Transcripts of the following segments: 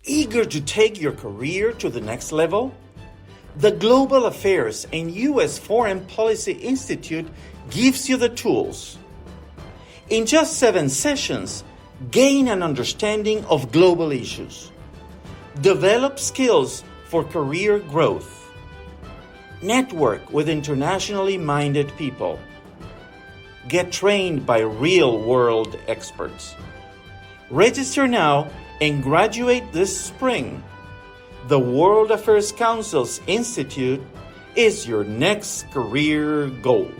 Eager to take your career to the next level? The Global Affairs and U.S. Foreign Policy Institute gives you the tools. In just 7 sessions, gain an understanding of global issues. Develop skills for career growth. Network with internationally minded people. Get trained by real-world experts. Register now and graduate this spring. The World Affairs Council's Institute is your next career goal.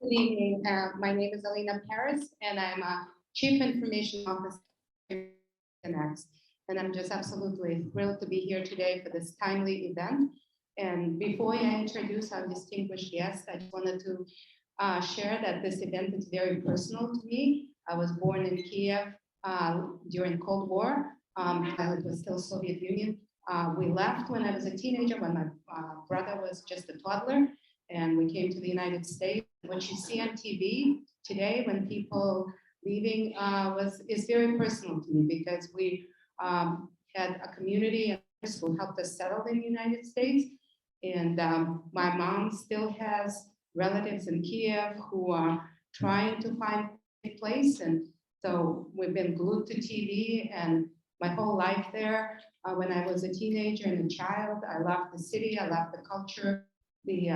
Good evening. My name is Alina Paris, and I'm a Chief Information Officer at Invades. And I'm just absolutely thrilled to be here today for this timely event. And before I introduce our distinguished guest, I just wanted to share that this event is very personal to me. I was born in Kiev during Cold War. It was still Soviet Union. We left when I was a teenager, when my brother was just a toddler, and we came to the United States. What you see on TV today, when people leaving, is very personal to me, because we had a community who helped us settle in the United States. And my mom still has relatives in Kiev who are trying to find a place. And so we've been glued to TV, and my whole life there. When I was a teenager and a child, I loved the city, I loved the culture, the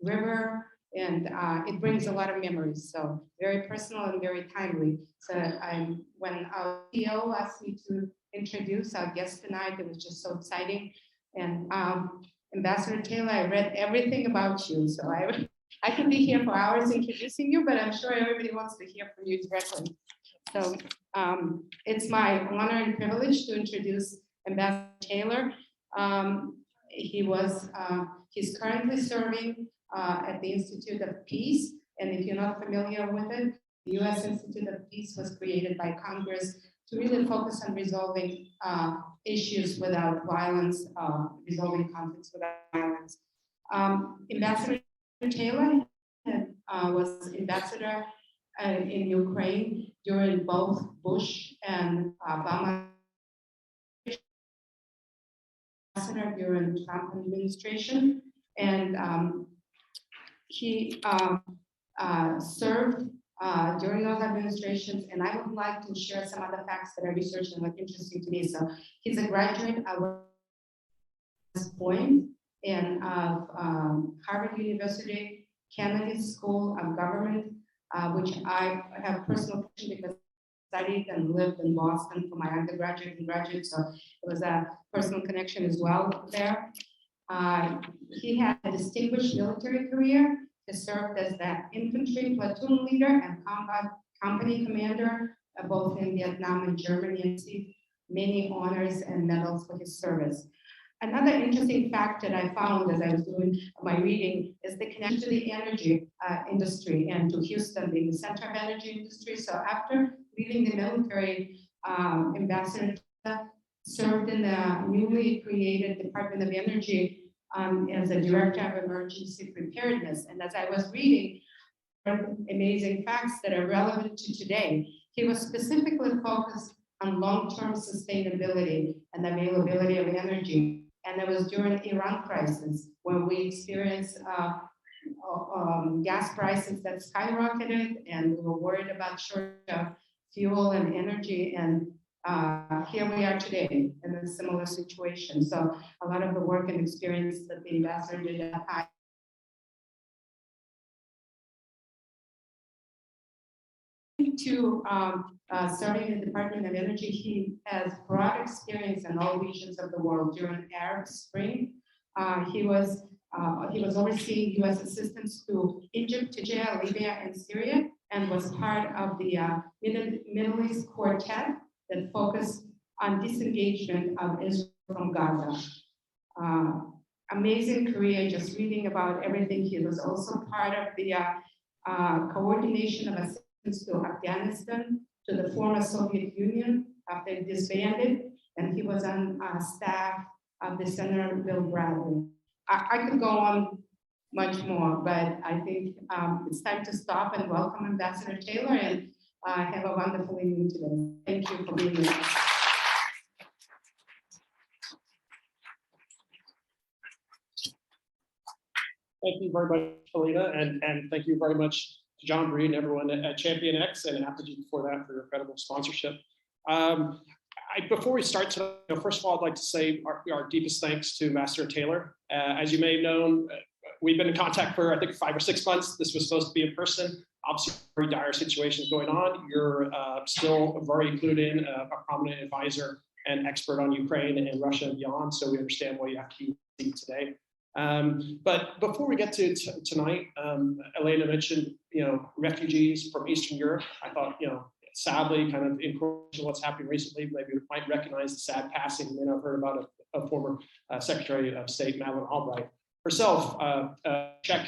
river, and it brings a lot of memories. So very personal and very timely. So when our CEO asked me to introduce our guest tonight, it was just so exciting. And Ambassador Taylor, I read everything about you. So I could be here for hours introducing you, but I'm sure everybody wants to hear from you directly. So it's my honor and privilege to introduce Ambassador Taylor. He's currently serving at the Institute of Peace. And if you're not familiar with it, the U.S. Institute of Peace was created by Congress to really focus on resolving issues without violence, resolving conflicts without violence. Ambassador Taylor was ambassador in Ukraine during both Bush and Obama ambassador during the Trump administration, and he served during those administrations. And I would like to share some other facts that I researched and were interesting to me. So he's a graduate of West Point and of Harvard University, Kennedy School of Government, which I have personal connection because I studied and lived in Boston for my undergraduate and graduate, so it was a personal connection as well there. He had a distinguished military career. He served as the infantry platoon leader and combat company commander, both in Vietnam and Germany, and received many honors and medals for his service. Another interesting fact that I found as I was doing my reading is the connection to the energy industry and to Houston being the center of energy industry. So after leaving the military, Ambassador served in the newly created Department of Energy as a director of emergency preparedness. And as I was reading amazing facts that are relevant to today, he was specifically focused on long-term sustainability and availability of energy. And it was during the Iran crisis when we experienced gas prices that skyrocketed, and we were worried about shortage of fuel and energy. And here we are today in a similar situation. So a lot of the work and experience that the ambassador did at that time to serving in the Department of Energy, he has broad experience in all regions of the world. During Arab Spring, he was overseeing U.S. assistance to Egypt, Tunisia, Libya, and Syria, and was part of the Middle East Quartet that focused on disengagement of Israel from Gaza. Amazing career, just reading about everything. He was also part of the coordination of assistance to Afghanistan, to the former Soviet Union after it disbanded, and he was on staff of the Senator Bill Bradley. I could go on much more, but I think it's time to stop and welcome Ambassador Taylor, and have a wonderful evening today. Thank you for being here. Thank you very much, Alina, and thank you very much to John Breed and everyone at Champion X and Apogee before that for your incredible sponsorship. Before we start tonight, first of all, I'd like to say our deepest thanks to Ambassador Taylor. As you may have known, we've been in contact for, I think, 5 or 6 months. This was supposed to be in person. Obviously, very dire situations going on. You're still very clued in, a prominent advisor and expert on Ukraine and Russia and beyond. So we understand why you have to be today. But before we get to tonight, Elena mentioned, refugees from Eastern Europe. I thought, sadly, kind of in what's happening recently, maybe you might recognize the sad passing. You may not have heard about a former Secretary of State, Madeleine Albright, herself, a Czech,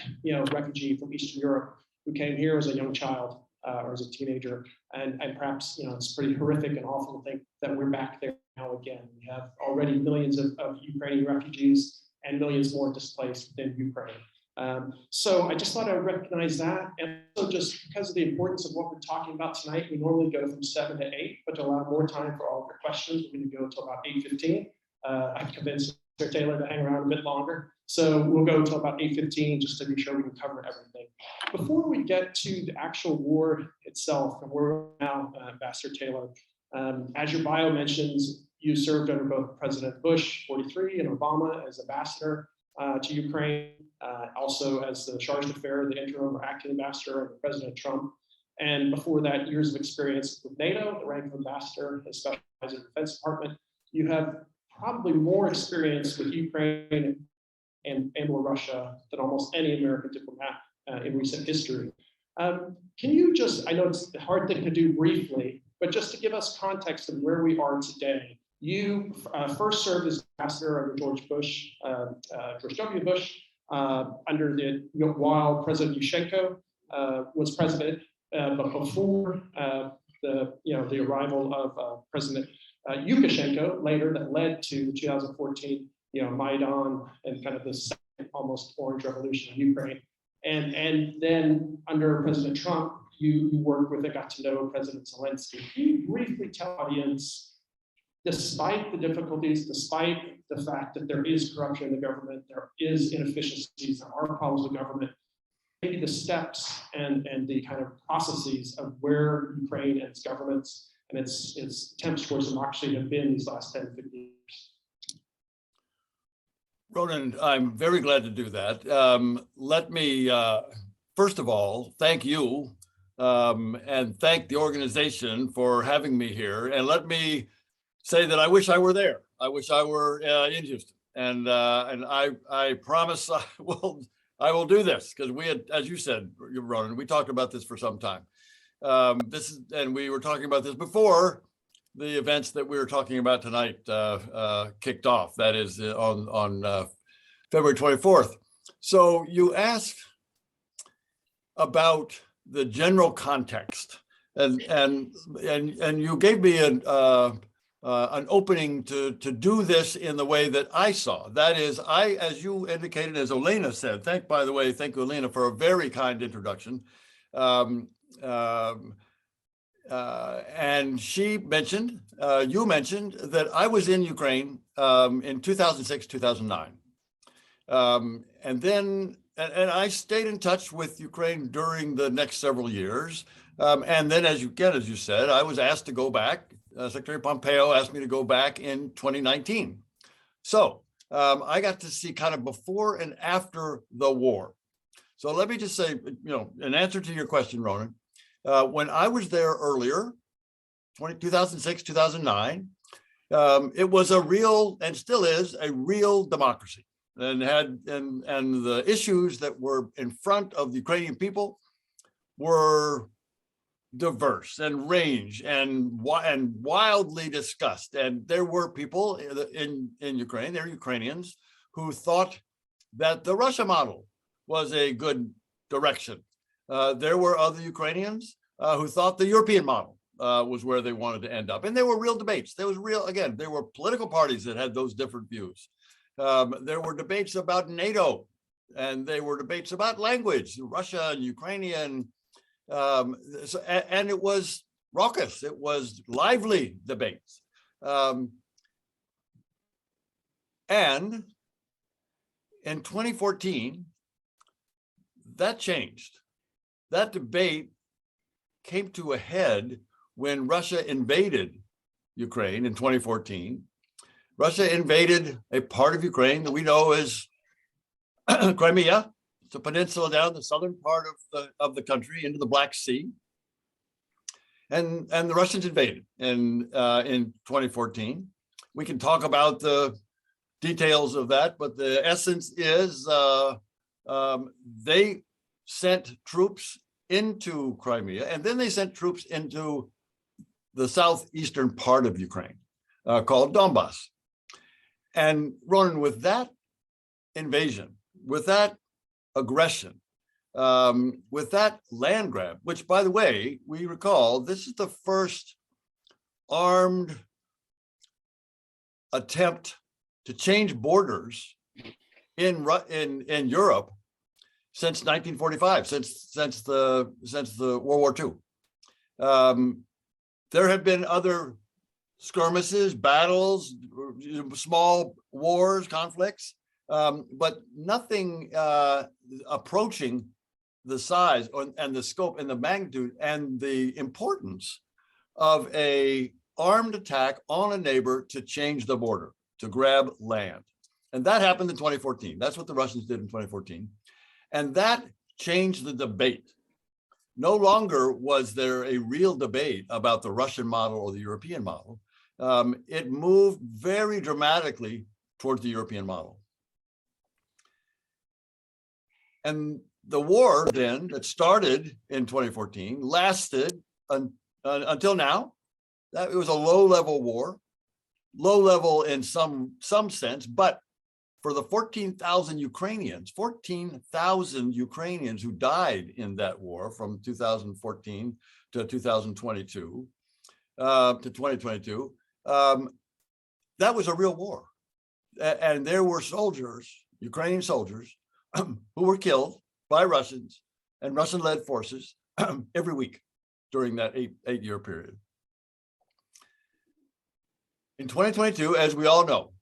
refugee from Eastern Europe who came here as a young child or as a teenager, and perhaps, it's pretty horrific and awful to think that we're back there now again. We have already millions of Ukrainian refugees and millions more displaced within Ukraine. So I just thought I would recognize that. And also just because of the importance of what we're talking about tonight, we normally go from 7 to 8, but to allow more time for all of your questions, we're going to go until about 8:15. I've convinced Mr. Taylor to hang around a bit longer. So we'll go until about 8:15 just to be sure we can cover everything. Before we get to the actual war itself and where we're now, Ambassador Taylor, as your bio mentions, you served under both President Bush, 43, and Obama as ambassador to Ukraine, also as the charge d'affaires, the interim or acting ambassador under President Trump. And before that, years of experience with NATO, the rank of ambassador, and special advisor to the Defense Department. You have probably more experience with Ukraine and or Russia than almost any American diplomat in recent history. Can you just, I know it's a hard thing to do briefly, but just to give us context of where we are today. You first served as ambassador under George W. Bush, under while President Yushchenko was president, but before the arrival of President Lukashenko later, that led to the 2014 Maidan and kind of the second almost orange revolution in Ukraine, and then under President Trump, you worked with and got to know President Zielinski. Can you briefly tell the audience, despite the difficulties, despite the fact that there is corruption in the government, there is inefficiencies, there are problems with government, maybe the steps and the kind of processes of where Ukraine and its governments and its attempts towards democracy have been these last 10, 15 years? Ronan, I'm very glad to do that. Let me, first of all, thank you and thank the organization for having me here. And let me say that I wish I were there. I wish I were in Houston, and I promise I will do this, because we had, as you said, Ronan, we talked about this for some time. And we were talking about this before the events that we were talking about tonight kicked off. That is on February 24th. So you asked about the general context, and you gave me an opening to do this in the way that I saw. That is, as you indicated, as Olena said, thank you, Olena, for a very kind introduction. And she mentioned, you mentioned that I was in Ukraine in 2006, 2009. And then I stayed in touch with Ukraine during the next several years. And then, as you said, I was asked to go back. Secretary Pompeo asked me to go back in 2019. So I got to see kind of before and after the war. So let me just say, in answer to your question, Ronan, when I was there earlier, 2006, 2009, it was a real, and still is, a real democracy, and the issues that were in front of the Ukrainian people were diverse and range and wildly discussed. And there were people in Ukraine, there are Ukrainians who thought that the Russia model was a good direction. There were other Ukrainians who thought the European model was where they wanted to end up. And there were real debates. There were political parties that had those different views. There were debates about NATO, and there were debates about language, Russia and Ukrainian. And it was raucous. It was lively debates. And in 2014, that changed. That debate came to a head when Russia invaded Ukraine in 2014. Russia invaded a part of Ukraine that we know as Crimea. It's a peninsula down the southern part of the country into the Black Sea. And the Russians invaded in 2014. We can talk about the details of that, but the essence is they sent troops into Crimea, and then they sent troops into the southeastern part of Ukraine called Donbass. And Ronan, with that invasion, with that aggression, with that land grab, which, by the way, we recall, this is the first armed attempt to change borders in Europe since 1945, since the World War II. There have been other skirmishes, battles, small wars, conflicts, but nothing approaching the size and the scope and the magnitude and the importance of a armed attack on a neighbor to change the border, to grab land. And that happened in 2014. That's what the Russians did in 2014. And that changed the debate. No longer was there a real debate about the Russian model or the European model. It moved very dramatically towards the European model. And the war then that started in 2014 lasted until now. It was a low-level war, low level in some sense, but for the 14,000 Ukrainians who died in that war from 2014 to 2022, to 2022, that was a real war. And there were soldiers, Ukrainian soldiers, who were killed by Russians and Russian-led forces every week during that eight-year period. In 2022, as we all know,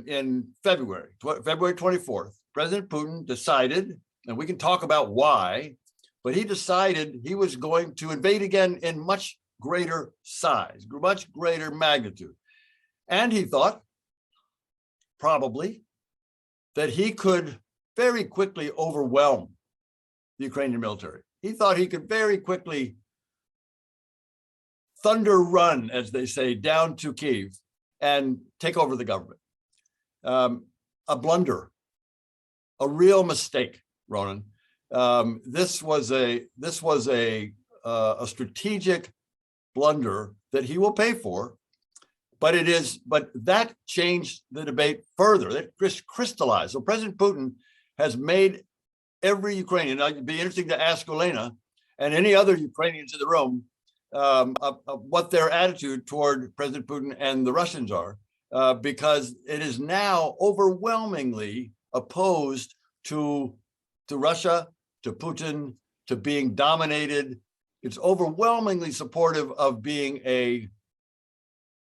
in February 24th, President Putin decided, and we can talk about why, but he decided he was going to invade again in much greater size, much greater magnitude. And he thought, probably, that he could very quickly overwhelm the Ukrainian military. He thought he could very quickly thunder run, as they say, down to Kyiv and take over the government. A blunder, a real mistake, Ronan. This was a strategic blunder that he will pay for, but that changed the debate further. It crystallized. So President Putin has made every Ukrainian. It'd be interesting to ask Olena and any other Ukrainians in the room what their attitude toward President Putin and the Russians are, because it is now overwhelmingly opposed to Russia, to Putin, to being dominated. It's overwhelmingly supportive of being a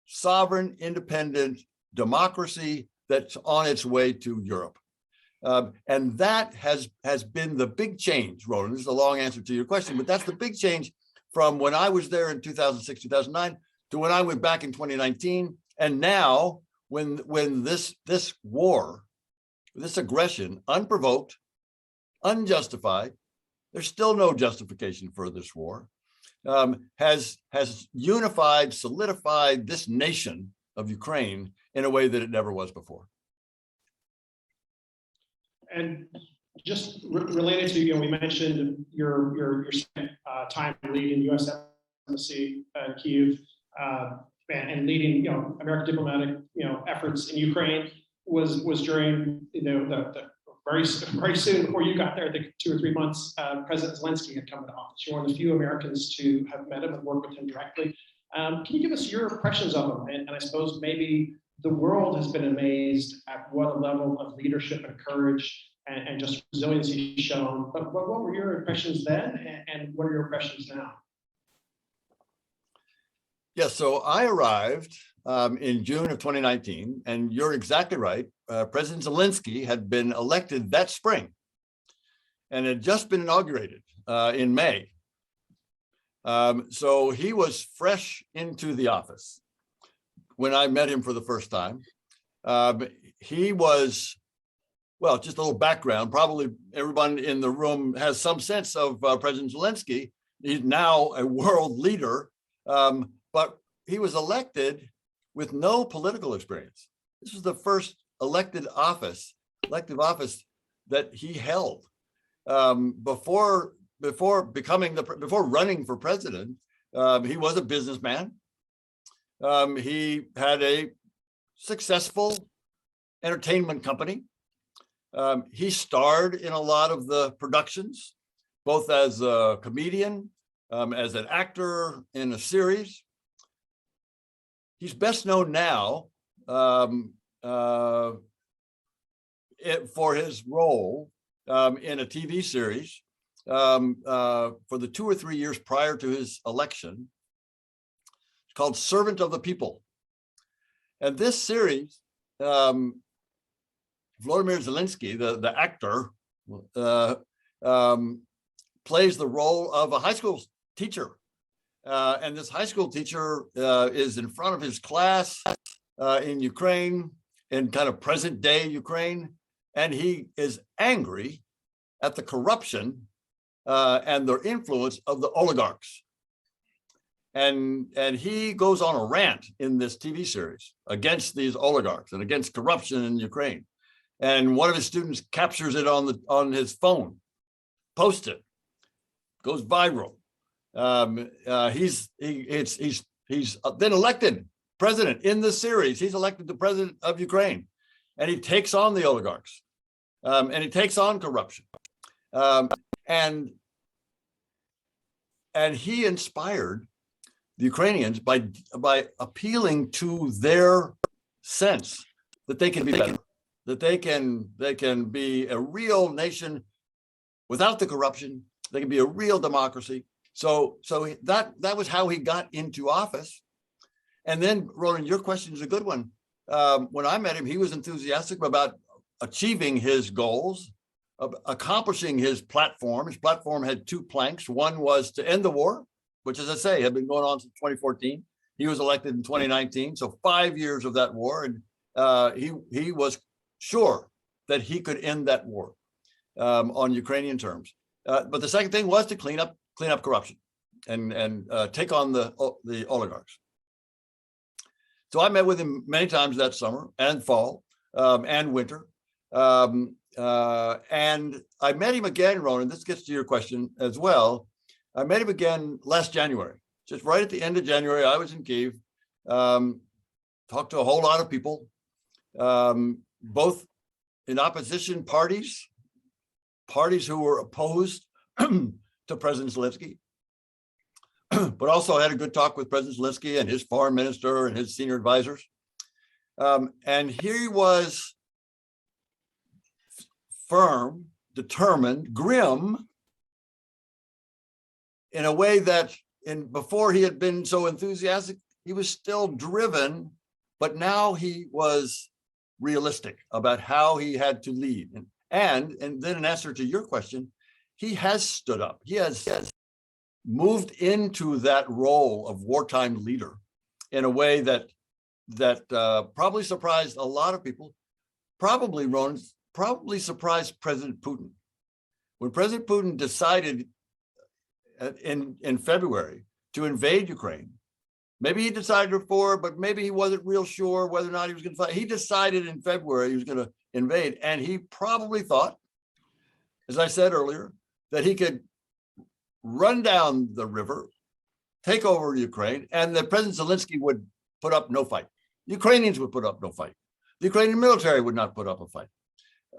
sovereign, independent democracy that's on its way to Europe. And that has been the big change, Roland. This is a long answer to your question, but that's the big change from when I was there in 2006, 2009 to when I went back in 2019. And now when this war, this aggression, unprovoked, unjustified, there's still no justification for this war, has unified, solidified this nation of Ukraine in a way that it never was before. And just related to, we mentioned your time leading U.S. Embassy in Kyiv and leading, American diplomatic, efforts in Ukraine was during, the very soon before you got there, I think 2 or 3 months, President Zielinski had come into office. You're one of the few Americans to have met him and worked with him directly. Can you give us your impressions of him? And I suppose maybe the world has been amazed at what a level of leadership and courage and just resiliency he's shown. But what were your impressions then, and what are your impressions now? Yeah, so I arrived in June of 2019, and you're exactly right. President Zielinski had been elected that spring. and had just been inaugurated in May. So he was fresh into the office when I met him for the first time. He was, well, just a little background. Probably everyone in the room has some sense of President Zielinski. He's now a world leader, but he was elected with no political experience. This was the first elective office that he held. Before running for president, he was a businessman. He had a successful entertainment company. He starred in a lot of the productions, both as a comedian, as an actor in a series. He's best known now for his role in a TV series for the 2 or 3 years prior to his election. It's called Servant of the People. And this series, Volodymyr Zielinski, the actor, plays the role of a high school teacher. And this high school teacher is in front of his class in Ukraine, in kind of present day Ukraine. And he is angry at the corruption and their influence of the oligarchs. And he goes on a rant in this TV series against these oligarchs and against corruption in Ukraine. And one of his students captures it on his phone, posts it, goes viral. He's then elected president in the series. He's elected the president of Ukraine, and he takes on the oligarchs, and he takes on corruption, and he inspired the Ukrainians by appealing to their sense that they can be better, that they can be a real nation without the corruption. They can be a real democracy. So that was how he got into office. And then, Roland, your question is a good one. When I met him, he was enthusiastic about achieving his goals, of accomplishing his platform. His platform had 2 planks. One was to end the war, which, as I say, had been going on since 2014. He was elected in 2019, so 5 years of that war, and he was sure that he could end that war on Ukrainian terms. But the second thing was to clean up corruption and take on the oligarchs. So I met with him many times that summer and fall and winter. And I met him again, Ronan, this gets to your question as well. I met him again last January, just right at the end of January. I was in Kyiv, talked to a whole lot of people, both in opposition parties who were opposed to President Zielinski, but also had a good talk with President Zielinski and his foreign minister and his senior advisors. And he was firm, determined, grim, in a way that before he had been so enthusiastic, he was still driven, but now he was realistic about how he had to lead. And then in answer to your question, he has stood up. He has moved into that role of wartime leader in a way that probably surprised a lot of people. Probably, Ronan, surprised President Putin. When President Putin decided in February to invade Ukraine, maybe he decided before, but maybe he wasn't real sure whether or not he was going to fight. He decided in February he was going to invade, and he probably thought, as I said earlier, that he could run down the river, take over Ukraine, and that President Zielinski would put up no fight. The Ukrainians would put up no fight. The Ukrainian military would not put up a fight.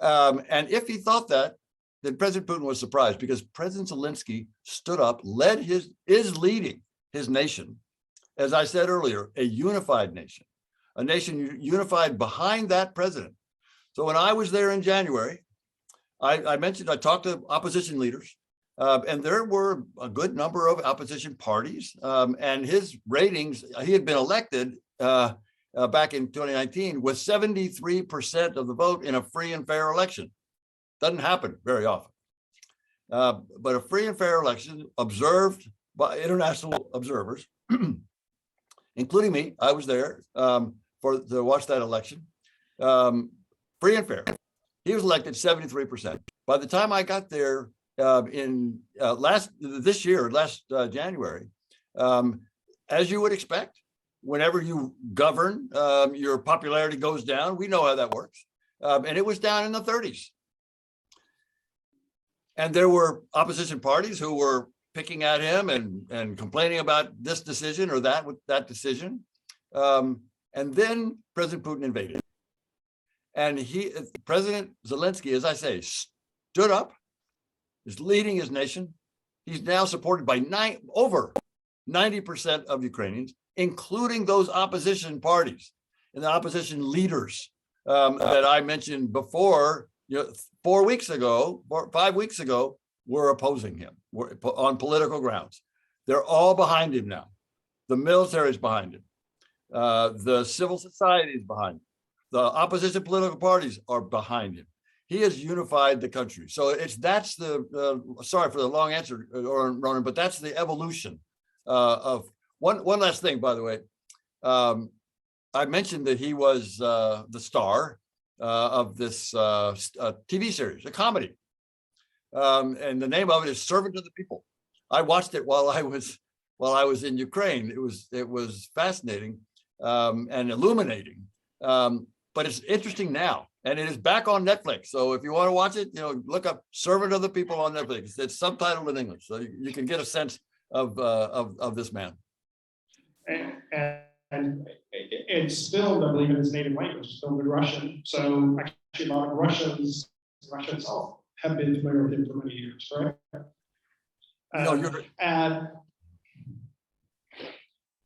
And if he thought that, then President Putin was surprised, because President Zielinski stood up, is leading his nation, as I said earlier, a unified nation, a nation unified behind that president. So when I was there in January, I mentioned I talked to opposition leaders, and there were a good number of opposition parties, and his ratings, he had been elected back in 2019 with 73% of the vote in a free and fair election. Doesn't happen very often. but a free and fair election observed by international observers, including me. I was there to watch that election. Free and fair. He was elected 73%. By the time I got there last January, as you would expect, whenever you govern, your popularity goes down. We know how that works. And it was down in the 30s. And there were opposition parties who were picking at him and complaining about this decision or that decision. And then President Putin invaded. And President Zielinski, as I say, stood up, is leading his nation. He's now supported by over 90% of Ukrainians, including those opposition parties and the opposition leaders that I mentioned before. 5 weeks ago, were opposing him on political grounds. They're all behind him now. The military is behind him. The civil society is behind him. The opposition political parties are behind him. He has unified the country. So that's sorry for the long answer, Ronan, but that's the evolution of one last thing, by the way. I mentioned that he was the star of this TV series, a comedy. And the name of it is Servant of the People. I watched it while I was in Ukraine. It was fascinating and illuminating. But it's interesting now, and it is back on Netflix. So if you want to watch it, look up "Servant of the People" on Netflix. It's subtitled in English, so you can get a sense of this man. And it's still, I believe, in his native language, it's filmed in Russian. So actually, a lot of Russians, Russia itself, have been familiar with him for many years, right?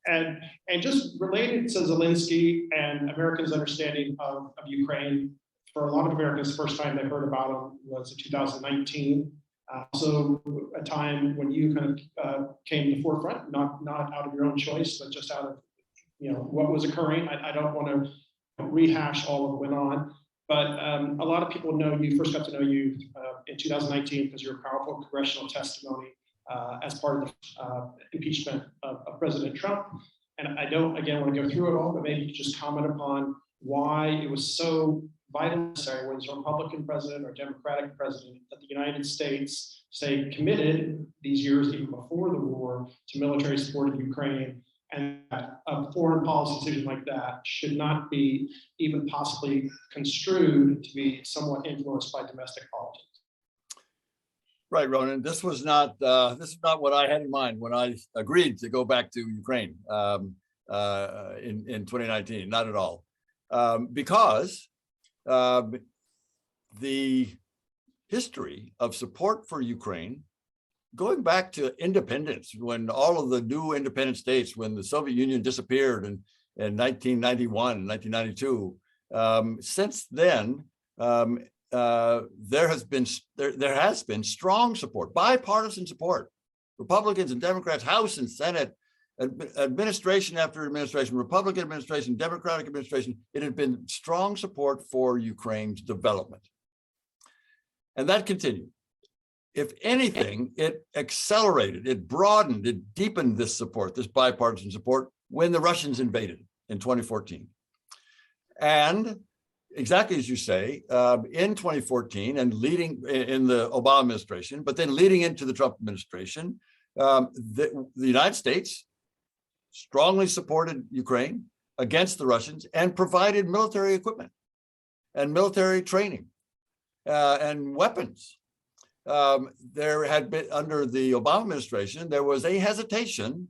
And just related to Zielinski and Americans' understanding of Ukraine, for a lot of Americans, the first time they heard about him was in 2019. Also a time when you kind of came to the forefront, not out of your own choice, but just out of what was occurring. I don't want to rehash all of what went on, but a lot of people first got to know you in 2019 because your powerful congressional testimony as part of the impeachment of President Trump. And I don't, again, want to go through it all, but maybe you could just comment upon why it was so vitally necessary, whether it's a Republican president or Democratic president, that the United States stay committed these years, even before the war, to military support of Ukraine, and that a foreign policy decision like that should not be even possibly construed to be somewhat influenced by domestic politics. Right, Ronan. This is not what I had in mind when I agreed to go back to Ukraine in 2019. Not at all, because the history of support for Ukraine, going back to independence, when all of the new independent states, when the Soviet Union disappeared in 1991, 1992, since then. There has been strong support, bipartisan support, Republicans and Democrats, House and Senate, administration after administration, Republican administration, Democratic administration. It had been strong support for Ukraine's development. And that continued. If anything, it accelerated, it broadened, it deepened this support, this bipartisan support, when the Russians invaded in 2014. And exactly as you say, in 2014 and leading in the Obama administration, but then leading into the Trump administration, the United States strongly supported Ukraine against the Russians and provided military equipment and military training and weapons. There had been, under the Obama administration, there was a hesitation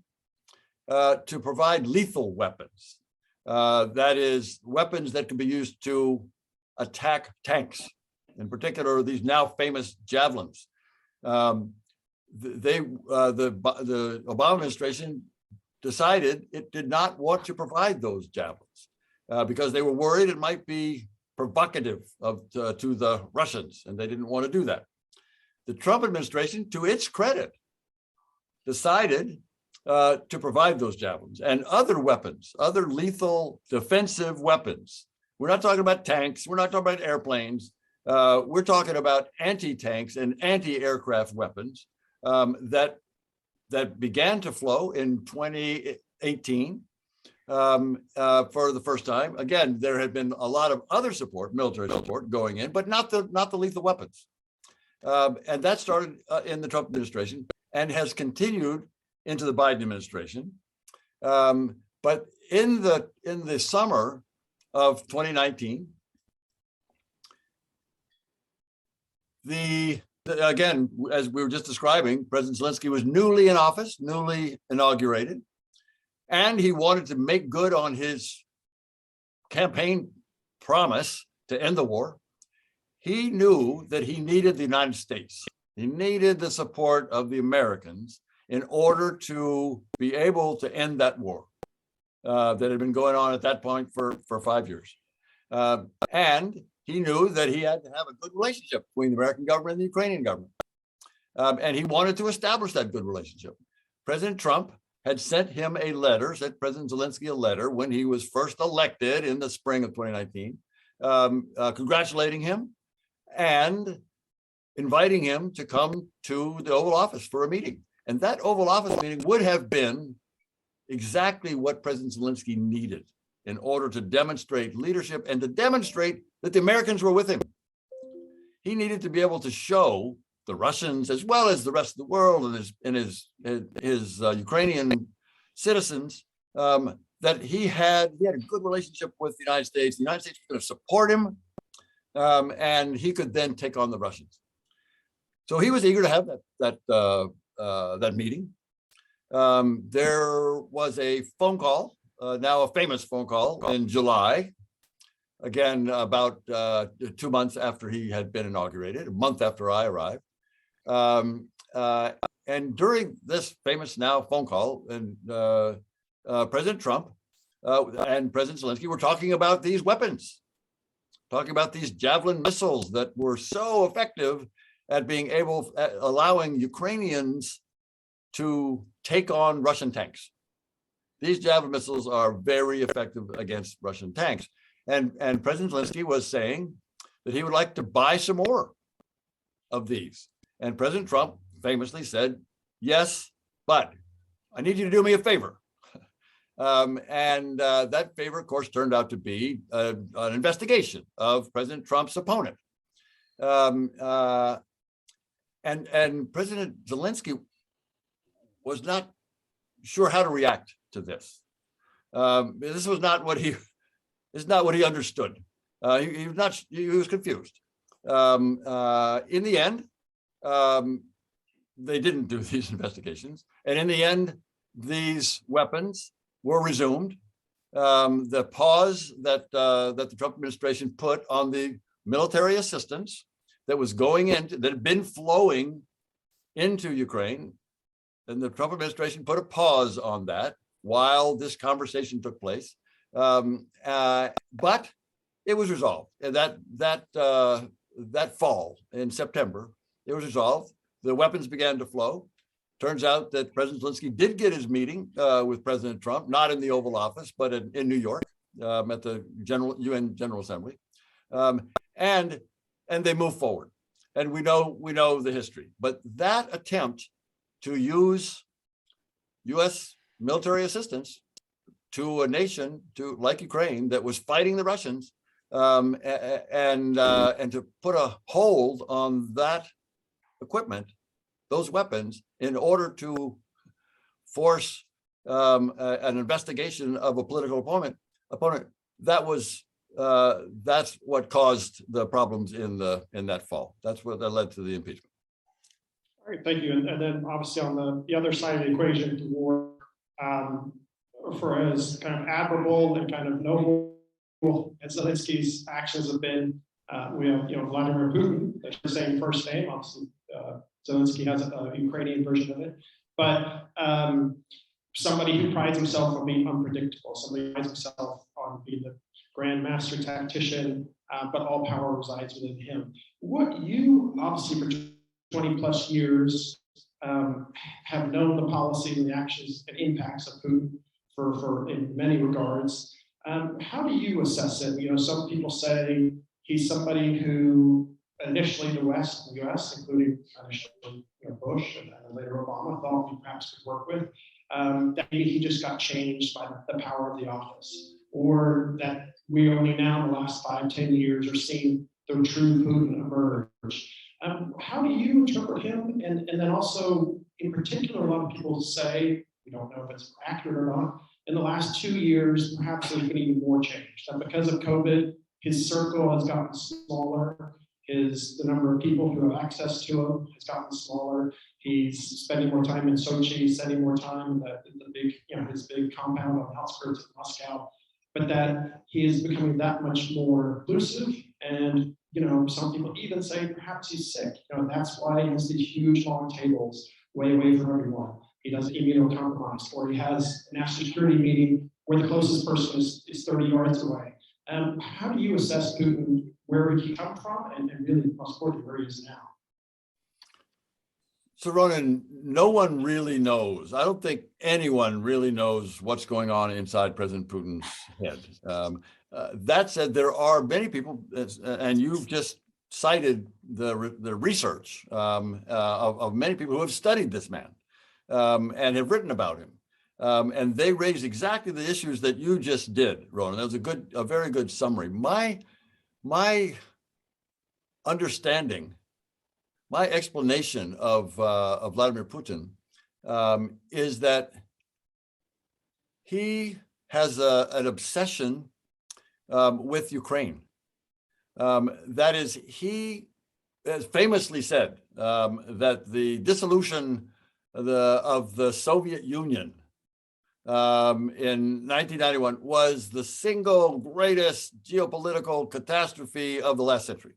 to provide lethal weapons. That is, weapons that can be used to attack tanks, in particular these now famous javelins. The Obama administration decided it did not want to provide those javelins because they were worried it might be provocative to the Russians, and they didn't want to do that. The Trump administration, to its credit, decided to provide those javelins and other weapons, other lethal defensive weapons. We're not talking about tanks. We're not talking about airplanes. We're talking about anti-tanks and anti-aircraft weapons that began to flow in 2018 for the first time. Again, there had been a lot of other support, military support going in, but not the lethal weapons. And that started in the Trump administration and has continued into the Biden administration. But in the summer of 2019, again, as we were just describing, President Zielinski was newly in office, newly inaugurated, and he wanted to make good on his campaign promise to end the war. He knew that he needed the United States. He needed the support of the Americans in order to be able to end that war that had been going on at that point for 5 years. And he knew that he had to have a good relationship between the American government and the Ukrainian government. And he wanted to establish that good relationship. President Trump had sent him a letter, sent President Zielinski a letter when he was first elected in the spring of 2019, congratulating him and inviting him to come to the Oval Office for a meeting. And that Oval Office meeting would have been exactly what President Zielinski needed in order to demonstrate leadership and to demonstrate that the Americans were with him. He needed to be able to show the Russians, as well as the rest of the world and his Ukrainian citizens, that he had a good relationship with the United States. The United States was going to support him, and he could then take on the Russians. So he was eager to have that meeting. There was a phone call, now a famous phone call in July, again, about 2 months after he had been inaugurated, a month after I arrived. And during this famous now phone call, and President Trump and President Zielinski were talking about these weapons, talking about these Javelin missiles that were so effective at being allowing Ukrainians to take on Russian tanks. These Javelin missiles are very effective against Russian tanks. And President Zielinski was saying that he would like to buy some more of these. And President Trump famously said, yes, but I need you to do me a favor. That favor, of course, turned out to be an investigation of President Trump's opponent. And President Zielinski was not sure how to react to this. This was not what he understood. He was confused. In the end, they didn't do these investigations, and in the end, these weapons were resumed. The pause that the Trump administration put on the military assistance that had been flowing into Ukraine, and the Trump administration put a pause on that while this conversation took place. But it was resolved. And that fall in September, it was resolved. The weapons began to flow. Turns out that President Zielinski did get his meeting with President Trump, not in the Oval Office, but in New York at the UN General Assembly, and they moved forward. And we know the history. But that attempt to use U.S. military assistance to a nation like Ukraine that was fighting the Russians, and to put a hold on that equipment, those weapons, in order to force an investigation of a political opponent, that's what caused the problems in that fall. That's what that led to the impeachment. All right, thank you. And then obviously on the other side of the equation, the war, for as kind of admirable and kind of noble as Zielinski's actions have been, we have Vladimir Putin, that's the same first name. Obviously, Zielinski has a Ukrainian version of it, but somebody who prides himself on being unpredictable, somebody who prides himself on being the grand master tactician, but all power resides within him. What you obviously for 20 plus years have known the policy and the actions and impacts of Putin for in many regards. How do you assess it? Some people say he's somebody who initially the West, the US, including initially Bush and then later Obama, thought we perhaps could work with, that maybe he just got changed by the power of the office, or that we only now in the last 5-10 years are seeing the true Putin emerge. How do you interpret him? And then also, in particular, a lot of people say, we don't know if it's accurate or not, in the last 2 years, perhaps there's been even more change. That because of COVID, his circle has gotten smaller. The number of people who have access to him has gotten smaller. He's spending more time in Sochi, spending more time in the big, his big compound on the outskirts of Moscow. But that he is becoming that much more elusive, and some people even say perhaps he's sick. That's why he has these huge long tables way away from everyone. He does immunocompromised, or he has a national security meeting where the closest person is 30 yards away. How do you assess Putin, where he come from, and really, most importantly, where he is now? So Ronan, no one really knows. I don't think anyone really knows what's going on inside President Putin's head. That said, there are many people, and you've just cited the research of many people who have studied this man and have written about him. And they raise exactly the issues that you just did, Ronan. That was a very good summary. My understanding, my explanation of Vladimir Putin is that he has an obsession with Ukraine. That is, he has famously said that the dissolution of the Soviet Union in 1991 was the single greatest geopolitical catastrophe of the last century.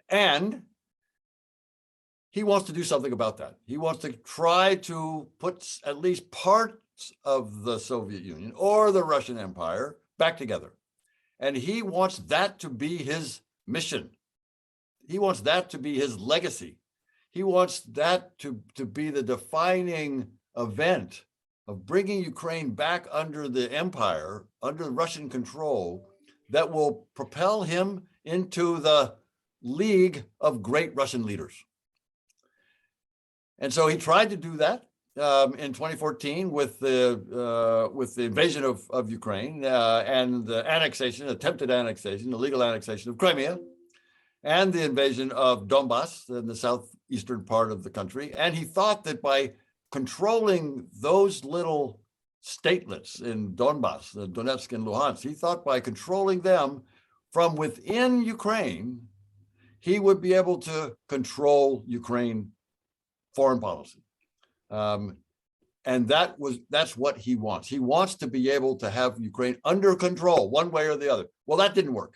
And he wants to do something about that. He wants to try to put at least parts of the Soviet Union or the Russian Empire back together. And he wants that to be his mission. He wants that to be his legacy. He wants that to be the defining event of bringing Ukraine back under the empire, under Russian control, that will propel him into the league of great Russian leaders. And so he tried to do that in 2014 with the invasion of Ukraine and the attempted annexation, illegal annexation of Crimea, and the invasion of Donbass in the southeastern part of the country. And he thought that by controlling those little statelets in Donbass, Donetsk and Luhansk, he thought by controlling them from within Ukraine, he would be able to control Ukraine foreign policy. And that's what he wants. He wants to be able to have Ukraine under control one way or the other. Well, that didn't work.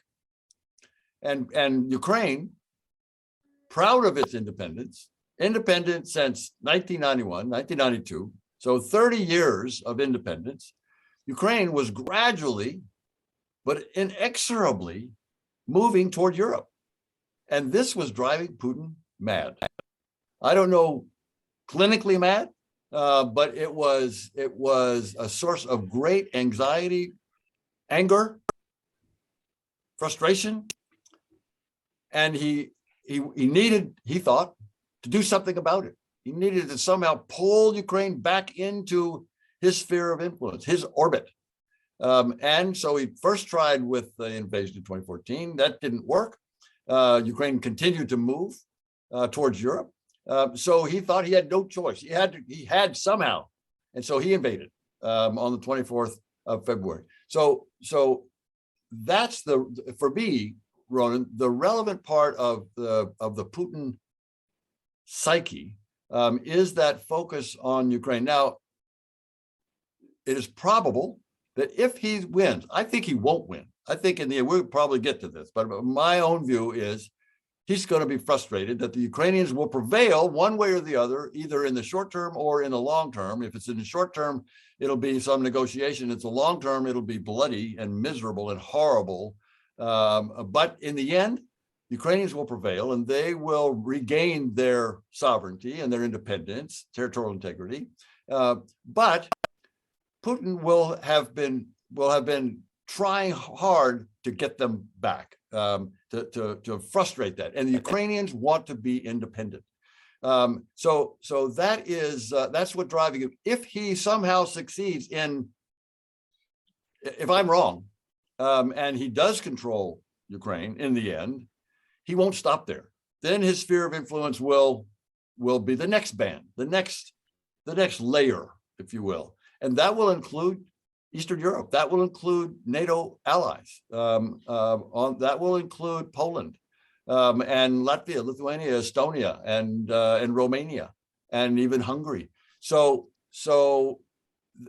And Ukraine, proud of its independent since 1991, 1992, so 30 years of independence, Ukraine was gradually, but inexorably moving toward Europe. And this was driving Putin mad. I don't know, clinically mad, but it was a source of great anxiety, anger, frustration, and he thought, to do something about it. He needed to somehow pull Ukraine back into his sphere of influence, his orbit. And so he first tried with the invasion in 2014. That didn't work. Ukraine continued to move towards Europe. So he thought he had no choice. He had somehow. And so he invaded on the 24th of February. So that's for me, Ronan, the relevant part of the Putin psyche is that focus on Ukraine. Now, it is probable that if he wins, I think he won't win. I think in the end, we'll probably get to this, but my own view is he's going to be frustrated that the Ukrainians will prevail one way or the other, either in the short term or in the long term. If it's in the short term, it'll be some negotiation. If it's a long term, it'll be bloody and miserable and horrible. But in the end, Ukrainians will prevail and they will regain their sovereignty and their independence, territorial integrity. But Putin will have been trying hard to get them back. to frustrate that. And the Ukrainians want to be independent. So that's what driving him. If he somehow succeeds if I'm wrong, and he does control Ukraine in the end, he won't stop there. Then his sphere of influence will be the next band, the next layer, if you will, and that will include Eastern Europe. That will include NATO allies. That will include Poland and Latvia, Lithuania, Estonia, and Romania, and even Hungary. So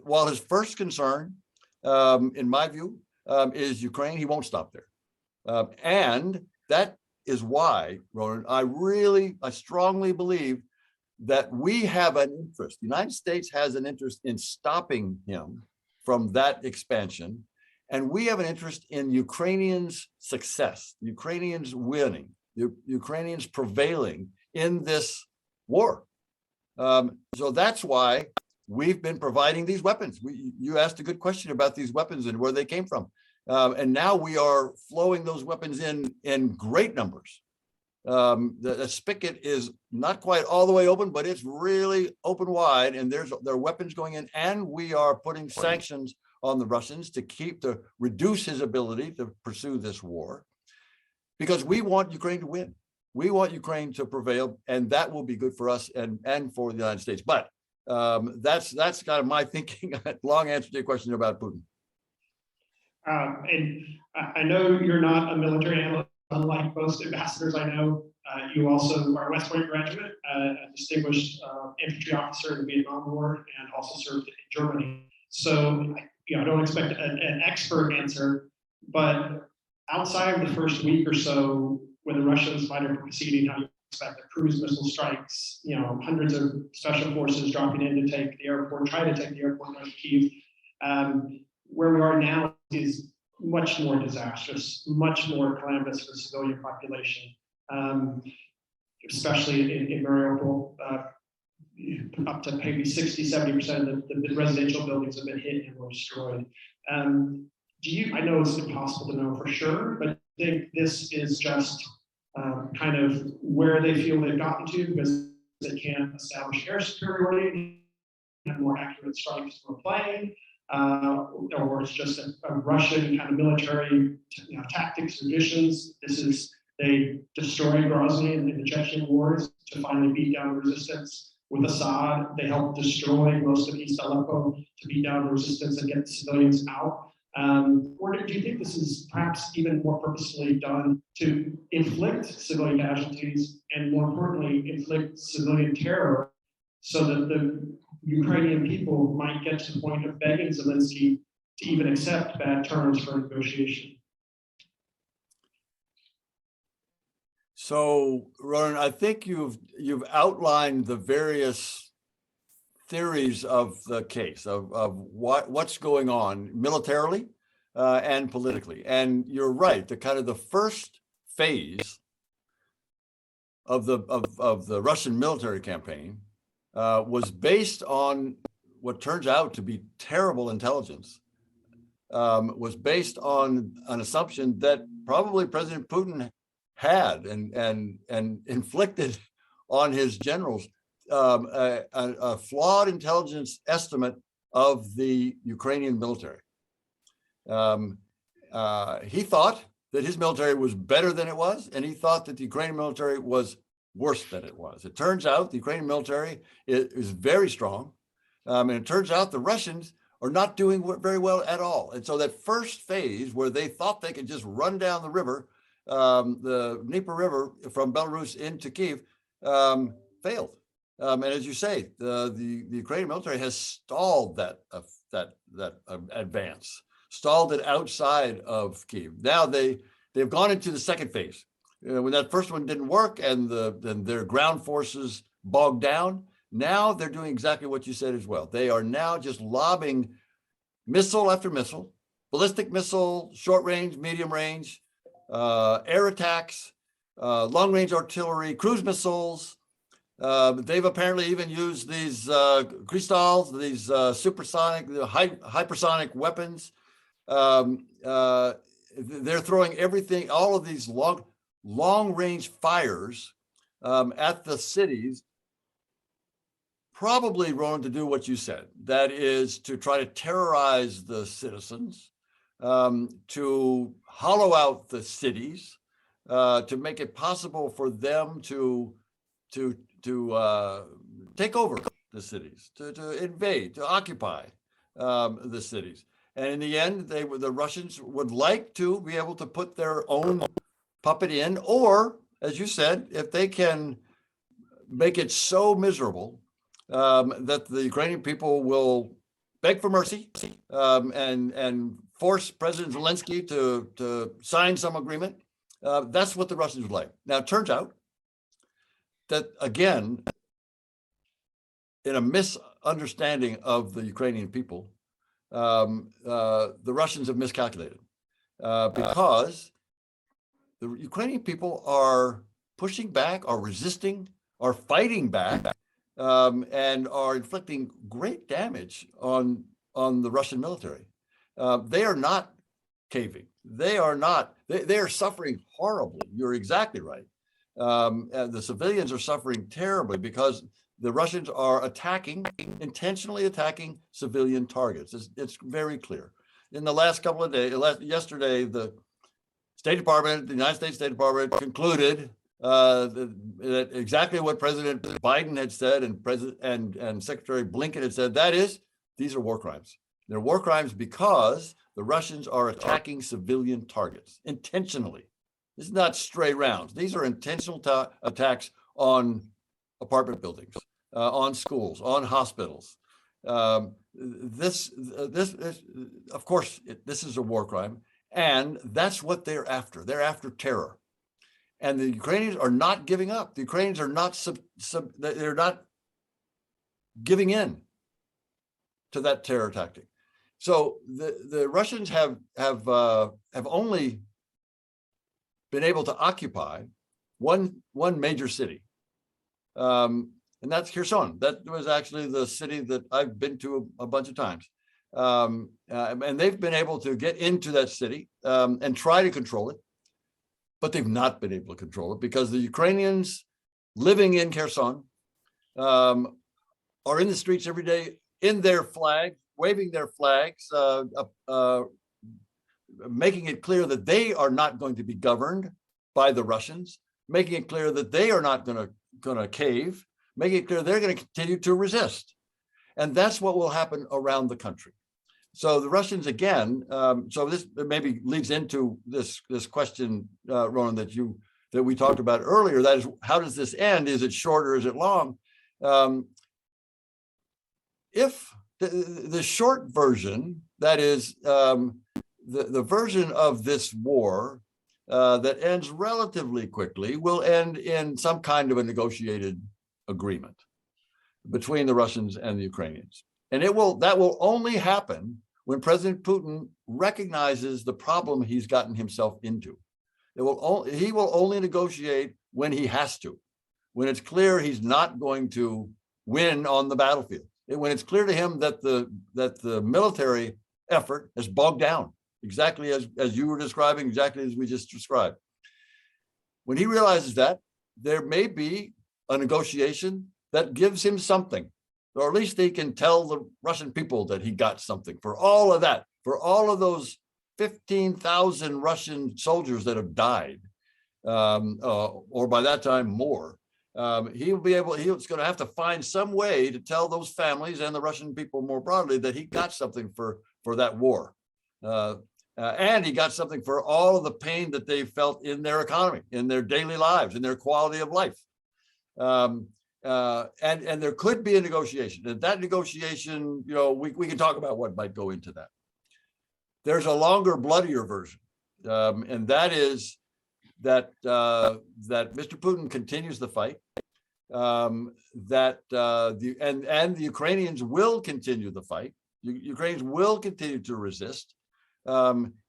while his first concern, in my view, is Ukraine, he won't stop there, and that is why, Ronan, I strongly believe that we have an interest. The United States has an interest in stopping him from that expansion, and we have an interest in Ukrainians' success, Ukrainians winning, Ukrainians prevailing in this war. So that's why we've been providing these weapons. You asked a good question about these weapons and where they came from. And now we are flowing those weapons in great numbers. The spigot is not quite all the way open, but it's really open wide, and there are weapons going in, and we are putting sanctions on the Russians to reduce his ability to pursue this war, because we want Ukraine to win. We want Ukraine to prevail, and that will be good for us and for the United States. But that's kind of my thinking. Long answer to your question about Putin. And I know you're not a military analyst, unlike most ambassadors I know. You also are a West Point graduate, a distinguished infantry officer in the Vietnam War, and also served in Germany. So, I don't expect an expert answer, but outside of the first week or so, when the Russians might have proceeding, how you expect a cruise missile strikes, hundreds of special forces dropping in to take the airport, try to take the airport north of Kyiv. Where we are now is much more disastrous, much more calamitous for the civilian population, especially in Mariupol. Up to maybe 60–70% of the residential buildings have been hit and were destroyed. I know it's impossible to know for sure, but I think this is just kind of where they feel they've gotten to, because they can't establish air superiority and more accurate strikes from a plane. Or it's just a Russian kind of military tactics, traditions. They destroyed Grozny in the Chechen wars to finally beat down the resistance. With Assad, they helped destroy most of East Aleppo to beat down the resistance and get the civilians out. Or do you think this is perhaps even more purposefully done to inflict civilian casualties and, more importantly, inflict civilian terror, so that the Ukrainian people might get to the point of begging Zielinski to even accept bad terms for negotiation? So, Ronan, I think you've outlined the various theories of the case of what's going on militarily and politically. And you're right. The first phase of the Russian military campaign was based on what turns out to be terrible intelligence. Was based on an assumption that probably President Putin had and inflicted on his generals a flawed intelligence estimate of the Ukrainian military. He thought that his military was better than it was, and he thought that the Ukrainian military was worse than it was. It turns out the Ukrainian military is very strong, and it turns out the Russians are not doing very well at all. And so that first phase, where they thought they could just run down the river, the Dnieper River from Belarus into Kyiv, failed. And as you say, the Ukrainian military has stalled that advance, stalled it outside of Kyiv. Now they've gone into the second phase. When that first one didn't work and their ground forces bogged down, now they're doing exactly what you said as well. They are now just lobbing missile after missile, ballistic missile, short range, medium range, air attacks, long range artillery, cruise missiles. They've apparently even used these crystals, these supersonic, hypersonic weapons. they're throwing everything, all of these long range fires at the cities, probably, Ronan, to do what you said. That is to try to terrorize the citizens, to hollow out the cities, to make it possible for them to take over the cities, to invade, to occupy the cities. And in the end, the Russians would like to be able to put their own puppet in, or, as you said, if they can make it so miserable that the Ukrainian people will beg for mercy and force President Zielinski to sign some agreement, that's what the Russians would like. Now, it turns out that, again, in a misunderstanding of the Ukrainian people, the Russians have miscalculated because the Ukrainian people are pushing back, are resisting, are fighting back, and are inflicting great damage on the Russian military. They are not caving. They are suffering horribly. You're exactly right. And the civilians are suffering terribly because the Russians are intentionally attacking civilian targets. It's very clear. In the last couple of days, yesterday, the United States State Department concluded that exactly what President Biden had said and Secretary Blinken had said, that is, these are war crimes. They're war crimes because the Russians are attacking civilian targets intentionally. This is not stray rounds. These are intentional attacks on apartment buildings, on schools, on hospitals. This of course, this is a war crime, and that's what they're after. They're after terror, and the Ukrainians are not giving up. The Ukrainians are not they're not giving in to that terror tactic. So the Russians have only been able to occupy one major city. And that's Kherson. That was actually the city that I've been to a bunch of times. And they've been able to get into that city and try to control it, but they've not been able to control it because the Ukrainians living in Kherson are in the streets every day in their flag, waving their flags, making it clear that they are not going to be governed by the Russians, making it clear that they are not going to cave, making it clear they're going to continue to resist. And that's what will happen around the country. So the Russians, again, so this maybe leads into this question, Ronan, that we talked about earlier. That is, how does this end? Is it short or is it long? If the short version, that is the version of this war that ends relatively quickly, will end in some kind of a negotiated agreement between the Russians and the Ukrainians. And that will only happen when President Putin recognizes the problem he's gotten himself into. He will only negotiate when he has to, when it's clear he's not going to win on the battlefield, when it's clear to him that the military effort has bogged down, exactly as you were describing, exactly as we just described. When he realizes that, there may be a negotiation that gives him something, or at least he can tell the Russian people that he got something for all of that, for all of those 15,000 Russian soldiers that have died, or by that time more. He's going to have to find some way to tell those families and the Russian people more broadly that he got something for that war. And he got something for all of the pain that they felt in their economy, in their daily lives, in their quality of life. And there could be a negotiation. And that negotiation, we can talk about what might go into that. There's a longer, bloodier version, and that is that Mr. Putin continues the fight, that the Ukrainians will continue the fight. Ukrainians will continue to resist,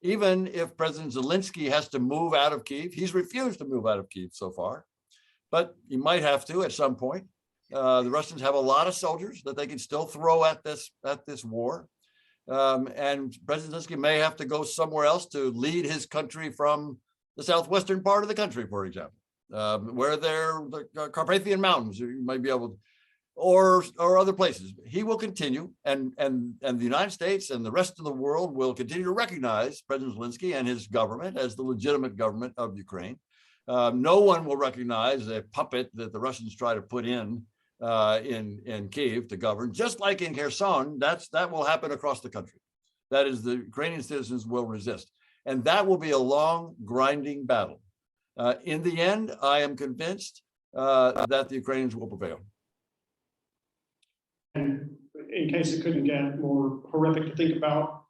even if President Zielinski has to move out of Kyiv. He's refused to move out of Kyiv so far, but he might have to at some point. The Russians have a lot of soldiers that they can still throw at this war. And President Zielinski may have to go somewhere else to lead his country from the southwestern part of the country, for example, where there are the Carpathian Mountains, you might be able to, or other places. He will continue, and the United States and the rest of the world will continue to recognize President Zielinski and his government as the legitimate government of Ukraine. No one will recognize a puppet that the Russians try to put in Kyiv to govern, just like in Kherson. That will happen across the country. That is, the Ukrainian citizens will resist, and that will be a long, grinding battle. In the end, I am convinced that the Ukrainians will prevail. And in case it couldn't get more horrific to think about,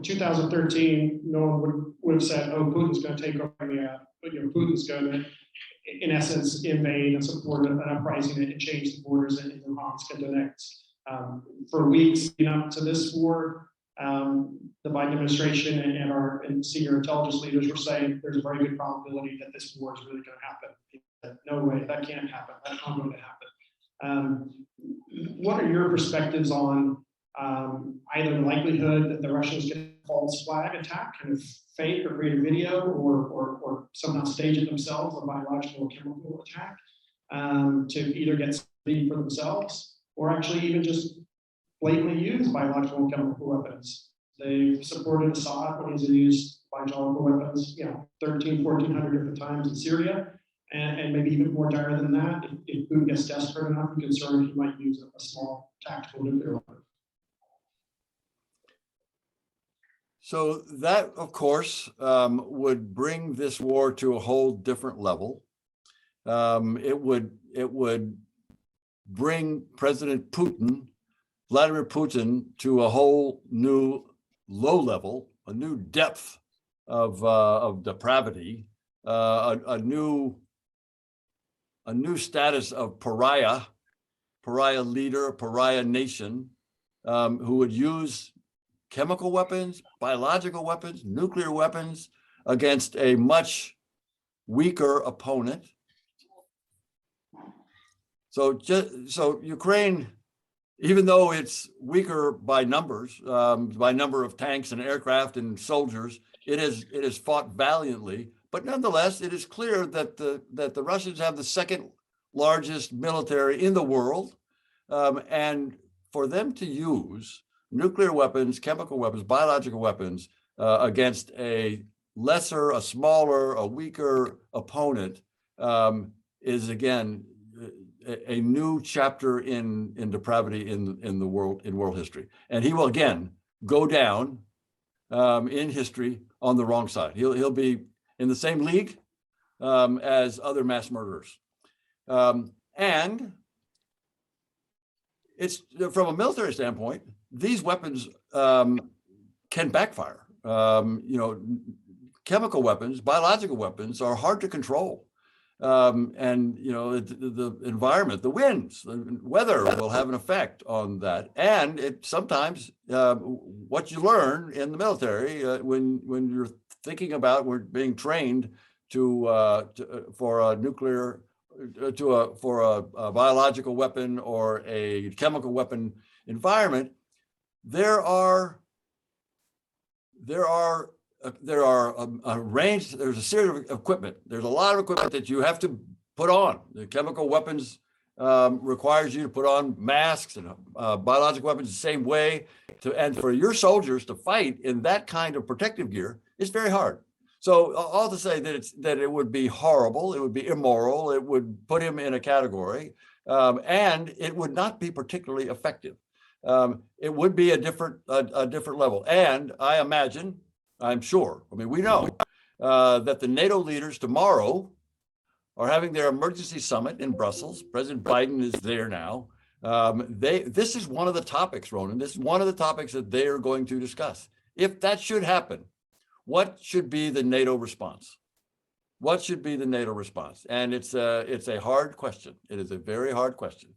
2013, no one would have said, "Oh, Putin's going to take over Crimea," but Putin's going to, in essence, invade and support an uprising and change the borders in Luhansk and Donetsk. For weeks up to this war, the Biden administration and our senior intelligence leaders were saying there's a very good probability that this war is really going to happen. No way, that can't happen. That's not going to happen. What are your perspectives on either the likelihood that the Russians get a false flag attack, kind of fake or create a video, or somehow stage it themselves, a biological or chemical attack, to either get something for themselves or actually even just blatantly use biological and chemical weapons? They supported Assad when he's used biological weapons, 1,400 different times in Syria. And maybe even more dire than that, if Putin gets desperate enough and concerned, he might use a small tactical nuclear weapon. So that, of course, would bring this war to a whole different level. It would bring President Putin, Vladimir Putin, to a whole new low level, a new depth of depravity, a new status of pariah leader, pariah nation, who would use chemical weapons, biological weapons, nuclear weapons against a much weaker opponent. So Ukraine, even though it's weaker by numbers, by number of tanks and aircraft and soldiers, it has fought valiantly. But nonetheless, it is clear that the Russians have the second largest military in the world, and for them to use nuclear weapons, chemical weapons, biological weapons against a lesser, a smaller, a weaker opponent is again a new chapter in depravity in world history. And he will again go down in history on the wrong side. He'll be in the same league as other mass murderers. And it's, from a military standpoint, these weapons can backfire. Chemical weapons, biological weapons are hard to control. And the environment, the winds, the weather will have an effect on that. And it sometimes what you learn in the military when you're thinking about, we're being trained for a nuclear, for a biological weapon or a chemical weapon environment, there are a range, there's a series of equipment. There's a lot of equipment that you have to put on. The chemical weapons requires you to put on masks, and biological weapons the same way. And for your soldiers to fight in that kind of protective gear is very hard. So all to say that it would be horrible, it would be immoral, it would put him in a category, and it would not be particularly effective. It would be a different level. And I imagine, I'm sure, we know that the NATO leaders tomorrow are having their emergency summit in Brussels. President Biden is there now. This is one of the topics, Ronan. This is one of the topics that they are going to discuss. If that should happen, what should be the NATO response? What should be the NATO response? And it's a hard question. It is a very hard question.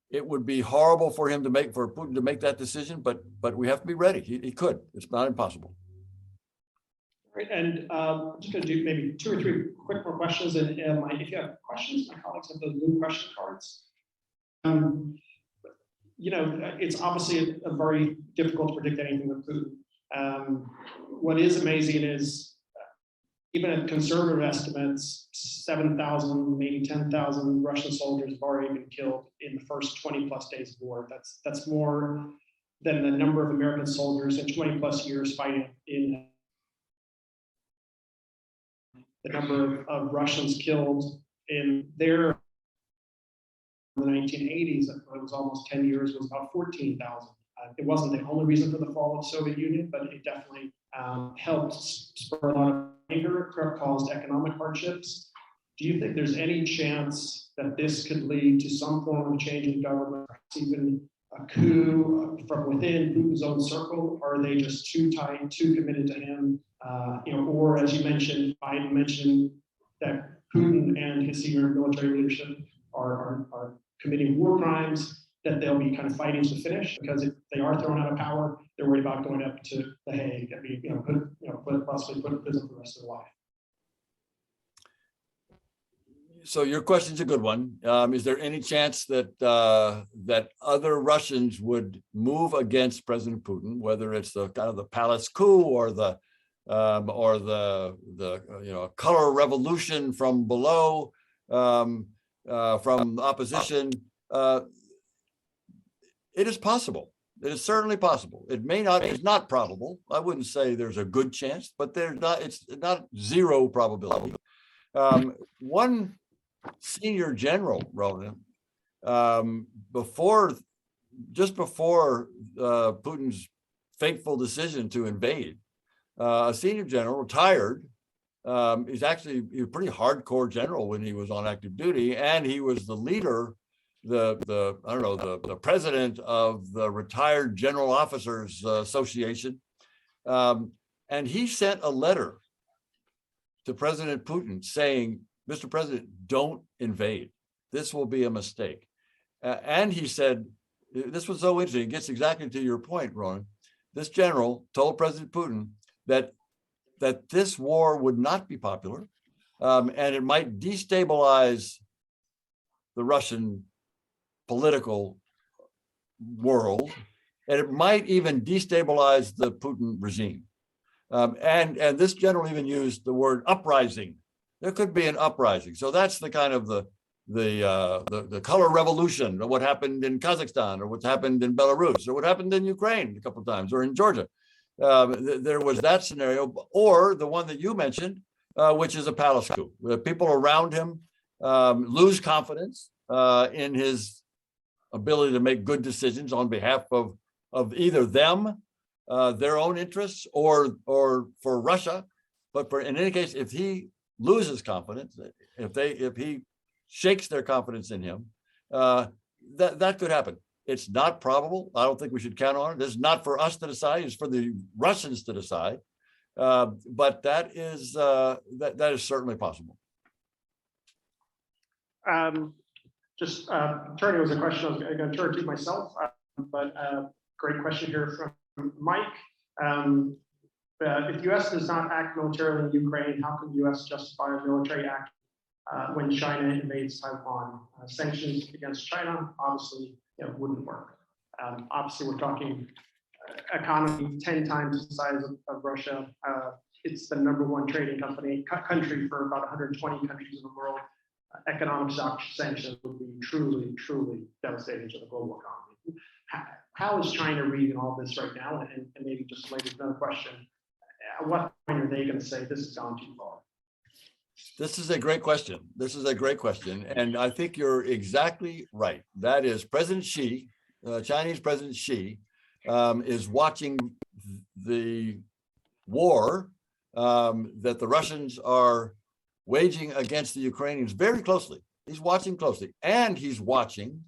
It would be horrible for Putin to make that decision, but we have to be ready. He could. It's not impossible. Right, and I'm just going to do maybe 2 or 3 quick more questions. And if you have questions, my colleagues have those blue question cards. it's obviously a very difficult to predict anything with Putin. What is amazing is even at conservative estimates, 7,000, maybe 10,000 Russian soldiers have already been killed in the first 20 plus days of war. That's more than the number of American soldiers in 20 plus years fighting in the number of Russians killed in their in the 1980s, it was almost 10 years, was about 14,000. It wasn't the only reason for the fall of the Soviet Union, but it definitely helped spur a lot of anger, caused economic hardships. Do you think there's any chance that this could lead to some form of change in government, perhaps even a coup from within Putin's own circle? Or are they just too tight, too committed to him? Or as you mentioned, Biden mentioned that Putin and his senior military leadership are committing war crimes, that they'll be kind of fighting to finish, because if they are thrown out of power, they're worried about going up to The Hague and possibly put in prison for the rest of their life. So your question's a good one. Is there any chance that that other Russians would move against President Putin, whether it's the kind of the palace coup or the color revolution from below, from the opposition? It is possible. It is certainly possible. It may not. It's not probable. I wouldn't say there's a good chance, but there's not. It's not zero probability. One senior general, Ronan, just before Putin's fateful decision to invade, a senior general retired. He was a pretty hardcore general when he was on active duty, and he was the leader, the president of the Retired General Officers Association, and he sent a letter to President Putin saying, "Mr. President, don't invade. This will be a mistake." And he said, this was so interesting. It gets exactly to your point, Ronan. This general told President Putin that this war would not be popular, and it might destabilize the Russian political world, and it might even destabilize the Putin regime. And this general even used the word uprising. There could be an uprising. So that's the kind of the color revolution, or what happened in Kazakhstan, or what's happened in Belarus, or what happened in Ukraine a couple of times, or in Georgia. There was that scenario, or the one that you mentioned, which is a palace coup. The people around him lose confidence in his ability to make good decisions on behalf of either them, their own interests, or for Russia. But in any case, if he loses confidence, if he shakes their confidence in him, that could happen. It's not probable. I don't think we should count on it. This is not for us to decide. It's for the Russians to decide. But that is certainly possible. Turning was a question I was going to turn to myself, but great question here from Mike. If the U.S. does not act militarily in Ukraine, how can the U.S. justify a military act when China invades Taiwan? Sanctions against China obviously wouldn't work. Obviously, we're talking economy 10 times the size of Russia. It's the #1 trading country for about 120 countries in the world. Economic sanctions would be truly, truly devastating to the global economy. How is China reading all this right now? And maybe just later another question. At what point are they going to say this has gone too far? This is a great question. And I think you're exactly right. That is, President Xi, Chinese President Xi, is watching the war that the Russians are waging against the Ukrainians very closely. He's watching closely, and he's watching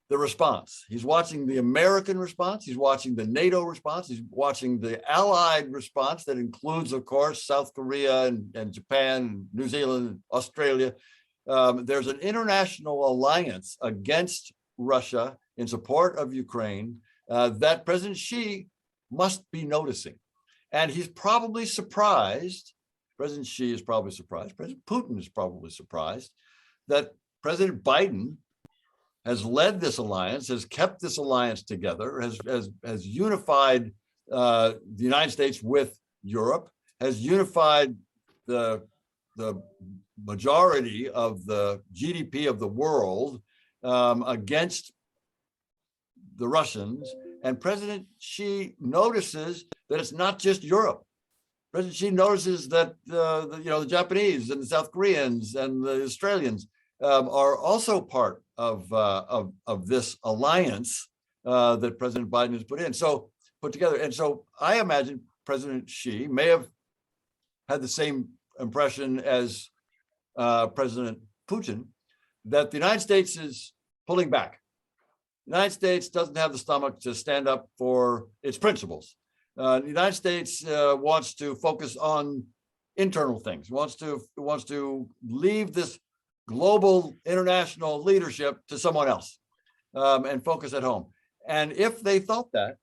the response. He's watching the American response. He's watching the NATO response. He's watching the allied response that includes, of course, South Korea and Japan, New Zealand, Australia. There's an international alliance against Russia in support of Ukraine that President Xi must be noticing. And he's probably surprised, President Xi is probably surprised, President Putin is probably surprised that President Biden has led this alliance, has kept this alliance together, has unified the United States with Europe, has unified the majority of the GDP of the world against the Russians. And President Xi notices that it's not just Europe. President Xi notices that the Japanese and the South Koreans and the Australians are also part of this alliance that President Biden has put together. And so I imagine President Xi may have had the same impression as President Putin, that the United States is pulling back. The United States doesn't have the stomach to stand up for its principles. The United States wants to focus on internal things, wants to leave this global international leadership to someone else and focus at home. And if they thought that,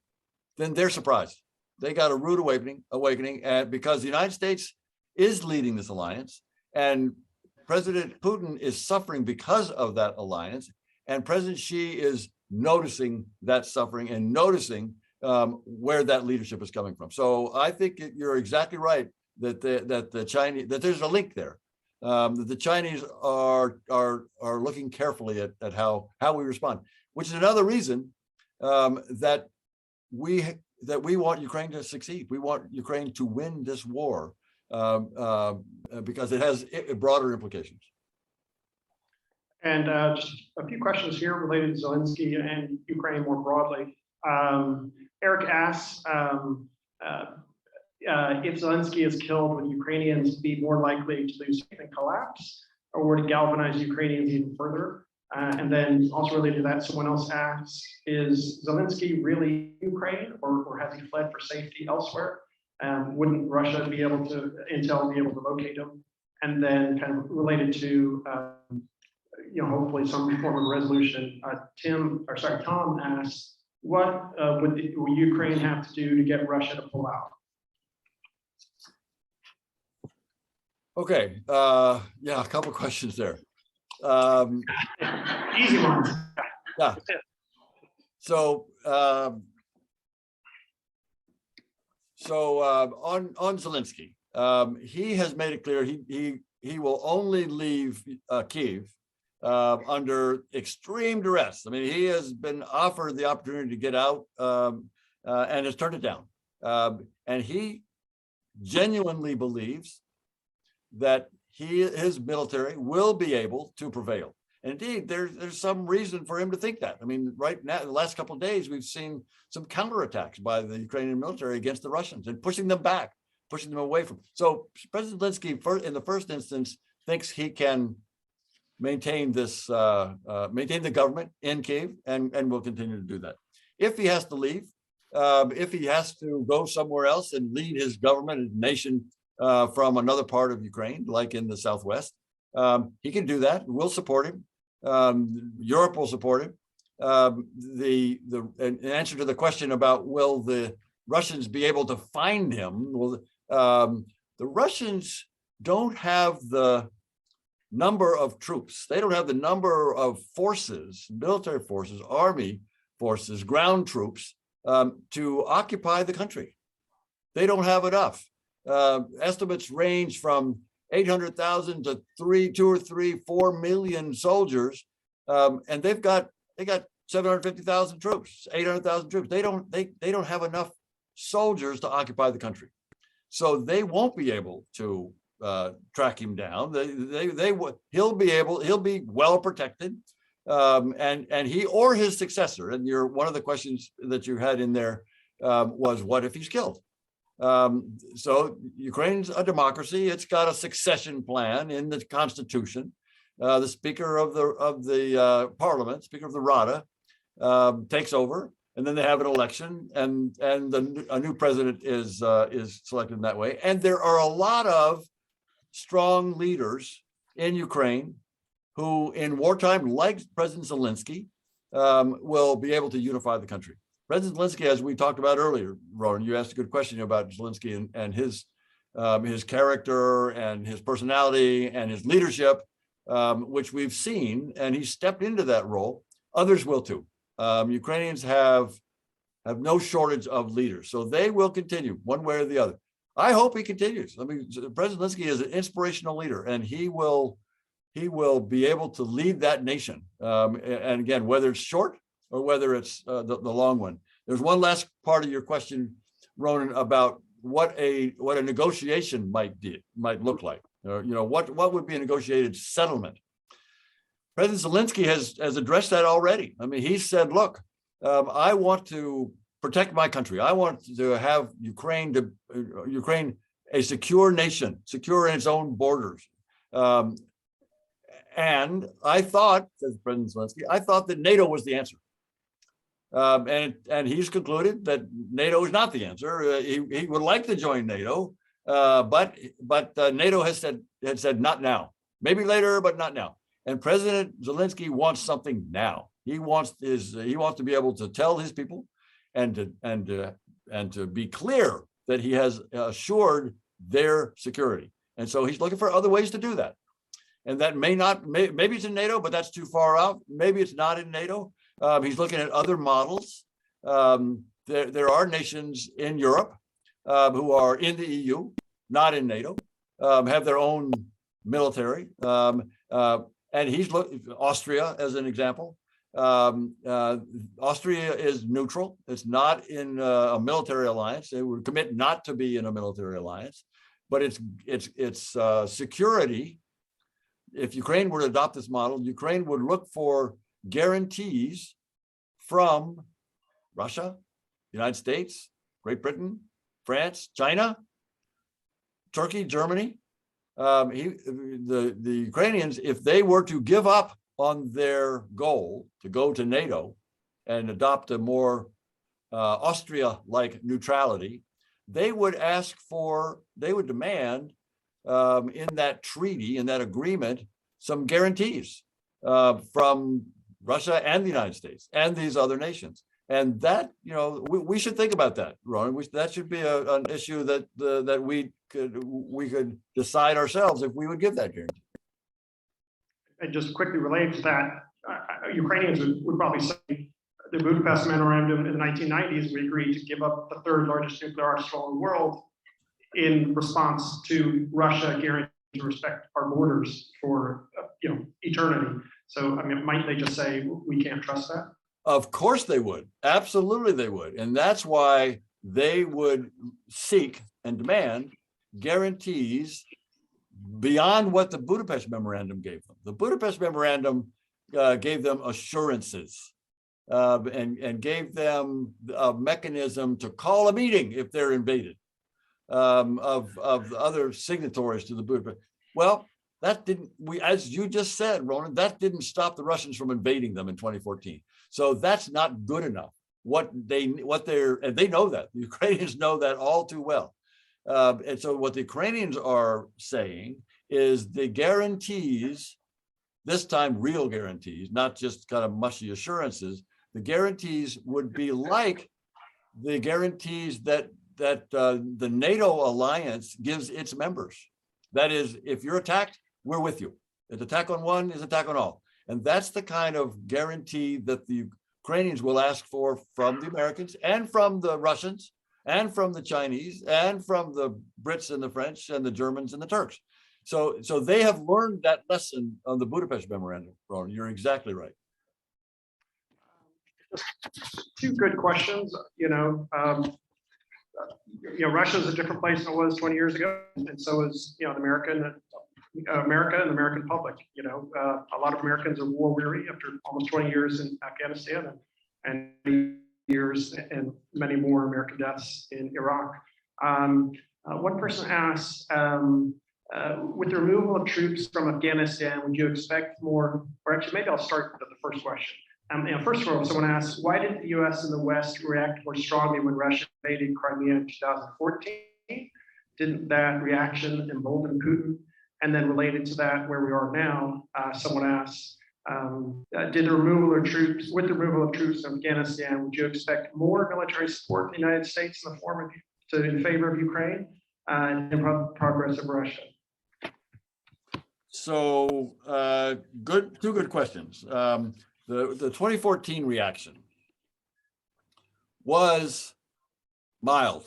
then they're surprised. They got a rude awakening, and because the United States is leading this alliance, and President Putin is suffering because of that alliance, and President Xi is noticing that suffering and noticing where that leadership is coming from. So I think you're exactly right that the Chinese, that there's a link there. That the Chinese are looking carefully at how we respond, which is another reason that we want Ukraine to succeed. We want Ukraine to win this war because it has broader implications. And just a few questions here related to Zielinski and Ukraine more broadly. Eric asks, if Zielinski is killed, would Ukrainians be more likely to lose faith and collapse, or would it galvanize Ukrainians even further? And then also related to that, someone else asks, is Zielinski really Ukraine, or has he fled for safety elsewhere? Wouldn't Russia be able to, intel be able to locate him? And then kind of related to, hopefully some form of resolution, Tom asks, what would Ukraine have to do to get Russia to pull out? Okay, a couple of questions there. Easy ones. Yeah. So on Zielinski, he has made it clear he will only leave Kyiv under extreme duress. I mean, he has been offered the opportunity to get out and has turned it down. And he genuinely believes that his military will be able to prevail. And indeed, there's some reason for him to think that. I mean, right now, the last couple of days, we've seen some counterattacks by the Ukrainian military against the Russians and pushing them back, pushing them away from. So President Zielinski, in the first instance, thinks he can maintain maintain the government in Kyiv, and will continue to do that. If he has to leave, if he has to go somewhere else and lead his government and nation from another part of Ukraine, like in the southwest, he can do that. We'll support him. Europe will support him. In answer to the question about will the Russians be able to find him, well, the Russians don't have the number of troops. They don't have the number of forces, military forces, army forces, ground troops to occupy the country. They don't have enough. Estimates range from 800,000 to 4 million soldiers, and they got 750,000 troops, 800,000 troops. They don't have enough soldiers to occupy the country, so they won't be able to track him down. He'll be well protected, and he or his successor. And one of the questions that you had in there was, what if he's killed? So Ukraine's a democracy. It's got a succession plan in the constitution. The speaker of the parliament, speaker of the Rada, takes over, and then they have an election, and a new president is selected in that way. And there are a lot of strong leaders in Ukraine who, in wartime, like President Zielinski, will be able to unify the country. President Zielinski, as we talked about earlier, Ronan, you asked a good question about Zielinski and his character and his personality and his leadership, which we've seen, and he stepped into that role others will too. Ukrainians have no shortage of leaders, so they will continue one way or the other. I hope he continues. I mean, President Zielinski is an inspirational leader, and he will be able to lead that nation. And again, whether it's short or whether it's the long one. There's one last part of your question, Ronan, about what a negotiation might look like. What would be a negotiated settlement? President Zielinski has addressed that already. I mean, he said, look, I want to protect my country. I want to have Ukraine a secure nation, secure in its own borders. And I thought, says President Zielinski, I thought that NATO was the answer. And he's concluded that NATO is not the answer. He would like to join NATO, but NATO has said not now. Maybe later, but not now. And President Zielinski wants something now. He wants to be able to tell his people and to be clear that he has assured their security. And so he's looking for other ways to do that. And that maybe it's in NATO, but that's too far out. Maybe it's not in NATO. He's looking at other models. There are nations in Europe who are in the EU, not in NATO, have their own military. And he's Austria as an example. Austria is neutral. It's not in a military alliance. They would commit not to be in a military alliance, but it's security. If Ukraine were to adopt this model, Ukraine would look for guarantees from Russia, United States, Great Britain, France, China, Turkey, Germany. The Ukrainians, if they were to give up on their goal to go to NATO and adopt a more Austria-like neutrality, they would demand in that treaty, in that agreement, some guarantees from Russia and the United States and these other nations. And that, we should think about that, Ronan. That should be an issue that we could decide ourselves if we would give that guarantee. And just quickly related to that, Ukrainians would probably say the Budapest Memorandum in the 1990s, we agreed to give up the third largest nuclear arsenal in the world in response to Russia guaranteeing to respect our borders for eternity. So, I mean, might they just say we can't trust that? Of course they would. Absolutely they would. And that's why they would seek and demand guarantees beyond what the Budapest Memorandum gave them. The Budapest Memorandum gave them assurances and gave them a mechanism to call a meeting if they're invaded of the other signatories to the Budapest. Well, that didn't, as you just said, Ronan, that didn't stop the Russians from invading them in 2014. So that's not good enough. And they know that. The Ukrainians know that all too well. And so what the Ukrainians are saying is the guarantees, this time real guarantees, not just kind of mushy assurances, the guarantees would be like the guarantees that the NATO alliance gives its members. That is, if you're attacked, we're with you. An attack on one is attack on all. And that's the kind of guarantee that the Ukrainians will ask for from the Americans and from the Russians and from the Chinese and from the Brits and the French and the Germans and the Turks. So they have learned that lesson on the Budapest Memorandum, Ronan. You're exactly right. Two good questions. Russia is a different place than it was 20 years ago, and so is America and the American public. A lot of Americans are war weary after almost 20 years in Afghanistan and years and many more American deaths in Iraq. One person asked, with the removal of troops from Afghanistan, would you expect more, or actually maybe I'll start with the first question. First of all, someone asked, why didn't the US and the West react more strongly when Russia invaded Crimea in 2014? Didn't that reaction embolden Putin? And then related to that, where we are now, someone asked, with the removal of troops from Afghanistan, would you expect more military support in the United States in favor of Ukraine and progress of Russia? So two good questions. the 2014 reaction was mild,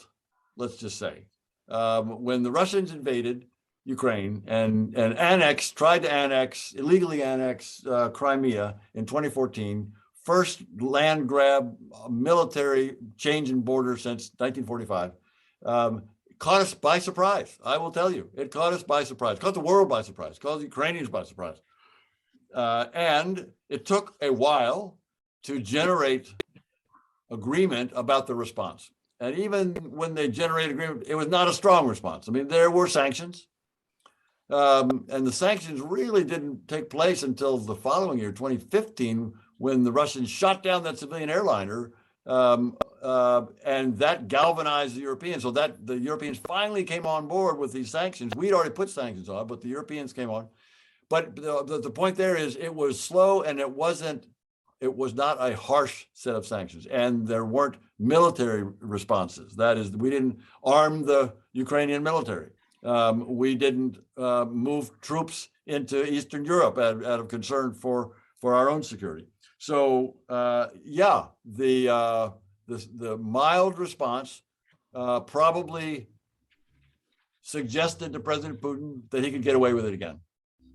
let's just say. When the Russians invaded Ukraine and tried to illegally annex Crimea in 2014, first land grab, military change in border since 1945, caught us by surprise. I will tell you, it caught us by surprise, caught the world by surprise, caught the Ukrainians by surprise. And it took a while to generate agreement about the response. And even when they generated agreement, it was not a strong response. I mean, there were sanctions. And the sanctions really didn't take place until the following year, 2015, when the Russians shot down that civilian airliner, and that galvanized the Europeans. So that the Europeans finally came on board with these sanctions. We'd already put sanctions on, but the Europeans came on. But the point there is it was slow, and it was not a harsh set of sanctions, and there weren't military responses. That is, we didn't arm the Ukrainian military. We didn't move troops into Eastern Europe out of concern for our own security. So yeah, the mild response probably suggested to President Putin that he could get away with it again.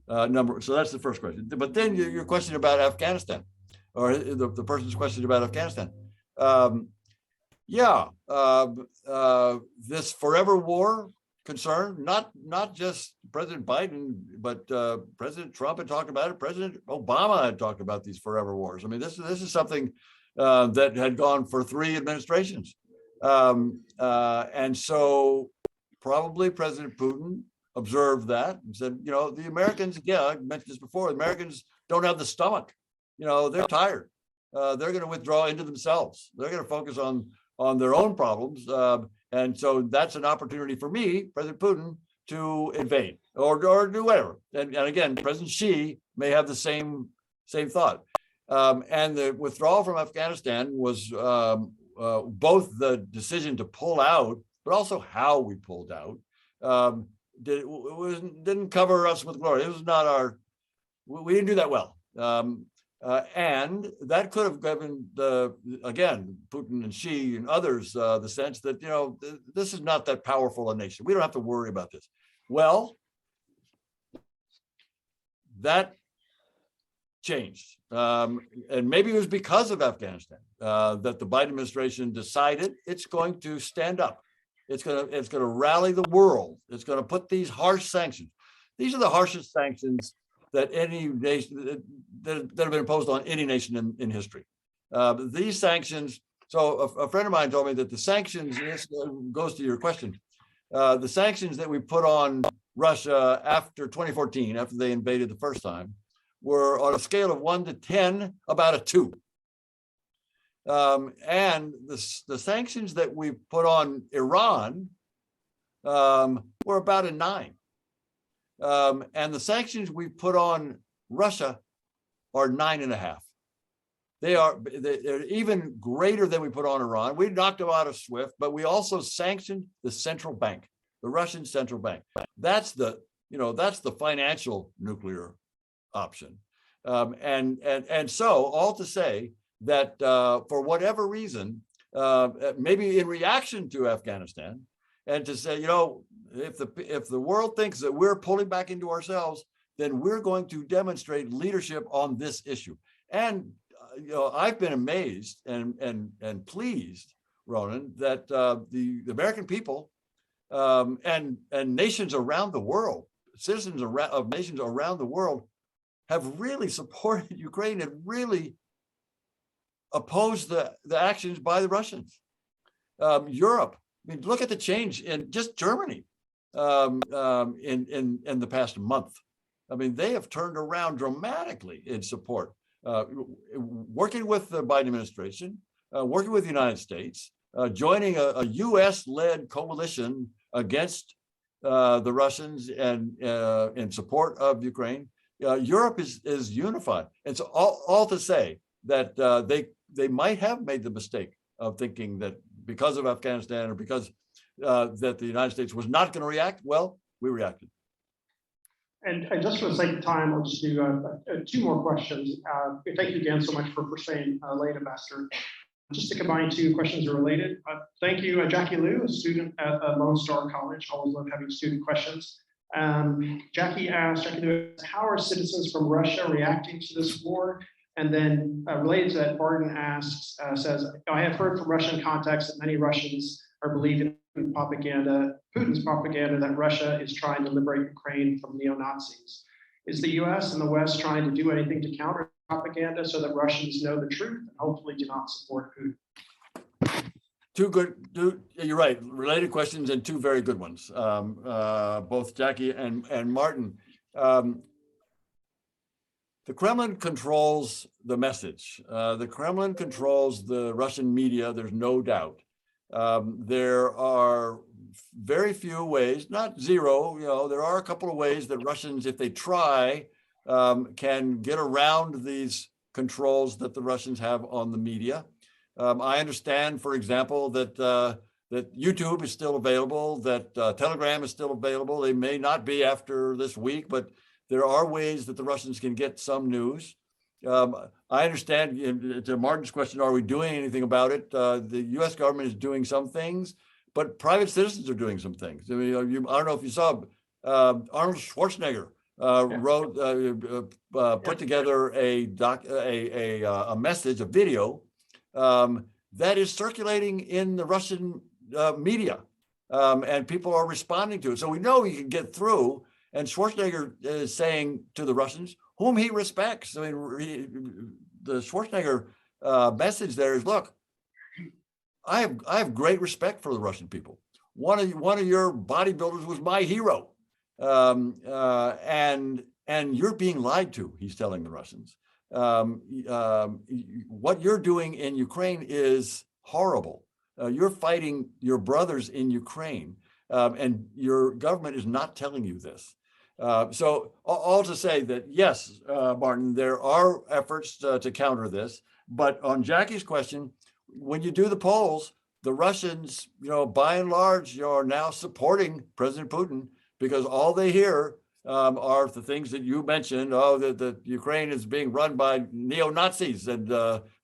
So that's the first question. But then your question about Afghanistan, or the person's question about Afghanistan. This forever war concern, not just President Biden, but President Trump had talked about it. President Obama had talked about these forever wars. I mean, this is something that had gone for 3 administrations. And so probably President Putin observed that and said, the Americans, I mentioned this before, the Americans don't have the stomach. They're tired. They're going to withdraw into themselves. They're going to focus on their own problems. And so that's an opportunity for me, President Putin, to invade or do whatever. And again, President Xi may have the same thought. And the withdrawal from Afghanistan was both the decision to pull out, but also how we pulled out. Didn't cover us with glory. It was not we didn't do that well. And that could have given Putin and Xi and others the sense that, this is not that powerful a nation. We don't have to worry about this. Well, that changed. And maybe it was because of Afghanistan that the Biden administration decided it's going to stand up. It's going to rally the world. It's going to put these harsh sanctions. These are the harshest sanctions that any nation that have been imposed on any nation in history. These sanctions. So a friend of mine told me that the sanctions, this goes to your question, the sanctions that we put on Russia after 2014, after they invaded the first time, were on a scale of 1 to 10, about a 2. And the sanctions that we put on Iran were about a 9. And the sanctions we put on Russia are 9.5. They're even greater than we put on Iran. We knocked them out of SWIFT, but we also sanctioned the central bank, the Russian central bank. That's the financial nuclear option. And so all to say that for whatever reason, maybe in reaction to Afghanistan, and to say, if the world thinks that we're pulling back into ourselves, then we're going to demonstrate leadership on this issue. And I've been amazed and pleased, Ronan, that the American people and nations around the world, citizens of nations around the world, have really supported Ukraine and really opposed the actions by the Russians. Europe. I mean, look at the change in just Germany in the past month. I mean, they have turned around dramatically in support, working with the Biden administration, working with the United States, joining a U.S.-led coalition against the Russians and in support of Ukraine. Europe is unified, and so all to say that they might have made the mistake of thinking that because of Afghanistan or because that the United States was not going to react. Well, we reacted. And just for the sake of time, I'll just do two more questions. Thank you again so much for saying late, Ambassador. Just to combine two questions that are related. Thank you, Jackie Liu, a student at Lone Star College. Always love having student questions. Jackie Liu asked, how are citizens from Russia reacting to this war? And then related to that, Barton asks, says, I have heard from Russian contacts that many Russians are believing in propaganda, Putin's propaganda, that Russia is trying to liberate Ukraine from neo-Nazis. Is the US and the West trying to do anything to counter propaganda so that Russians know the truth and hopefully do not support Putin? You're right, related questions and two very good ones, both Jackie and Martin. The Kremlin controls the message. The Kremlin controls the Russian media, there's no doubt. There are very few ways, not zero, there are a couple of ways that Russians, if they try, can get around these controls that the Russians have on the media. I understand, for example, that YouTube is still available, that Telegram is still available. They may not be after this week, but there are ways that the Russians can get some news. I understand, to Martin's question, are we doing anything about it? The US government is doing some things, but private citizens are doing some things. I mean, I don't know if you saw, Arnold Schwarzenegger put together a message, a video that is circulating in the Russian media, and people are responding to it. So we know he can get through. And Schwarzenegger is saying to the Russians, whom he respects. I mean, the Schwarzenegger message there is, look, I have great respect for the Russian people. One of your bodybuilders was my hero, and you're being lied to. He's telling the Russians. What you're doing in Ukraine is horrible. You're fighting your brothers in Ukraine, and your government is not telling you this. So all to say that, yes, Martin, there are efforts to counter this. But on Jackie's question, when you do the polls, the Russians, by and large, are now supporting President Putin, because all they hear are the things that you mentioned. Oh, that Ukraine is being run by neo-Nazis and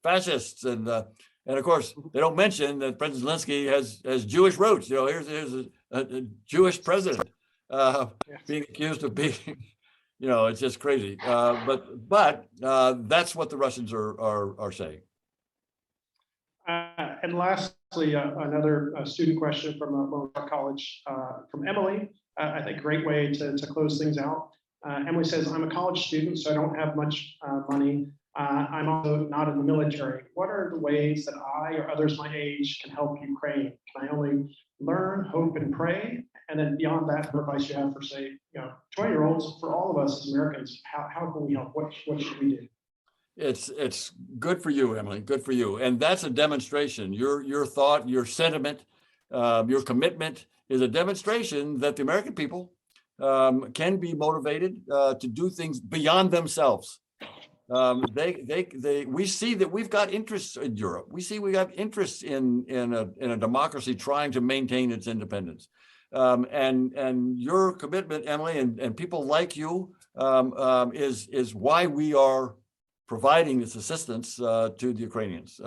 fascists, and of course they don't mention that President Zielinski has Jewish roots. Here's a Jewish president being accused of being, it's just crazy. But that's what the Russians are saying. And lastly, another student question from Lone Star College from Emily. I think great way to close things out. Emily says, I'm a college student, so I don't have much money. I'm also not in the military. What are the ways that I or others my age can help Ukraine? Can I only learn, hope, and pray? And then beyond that, what advice you have for, say, 20-year-olds, for all of us as Americans, how can we help? What should we do? It's good for you, Emily, good for you. And that's a demonstration. Your thought, your sentiment, your commitment is a demonstration that the American people can be motivated to do things beyond themselves. We see that we've got interests in Europe. We see we got interests in a democracy trying to maintain its independence. And your commitment, Emily, and people like you is why we are providing this assistance to the Ukrainians.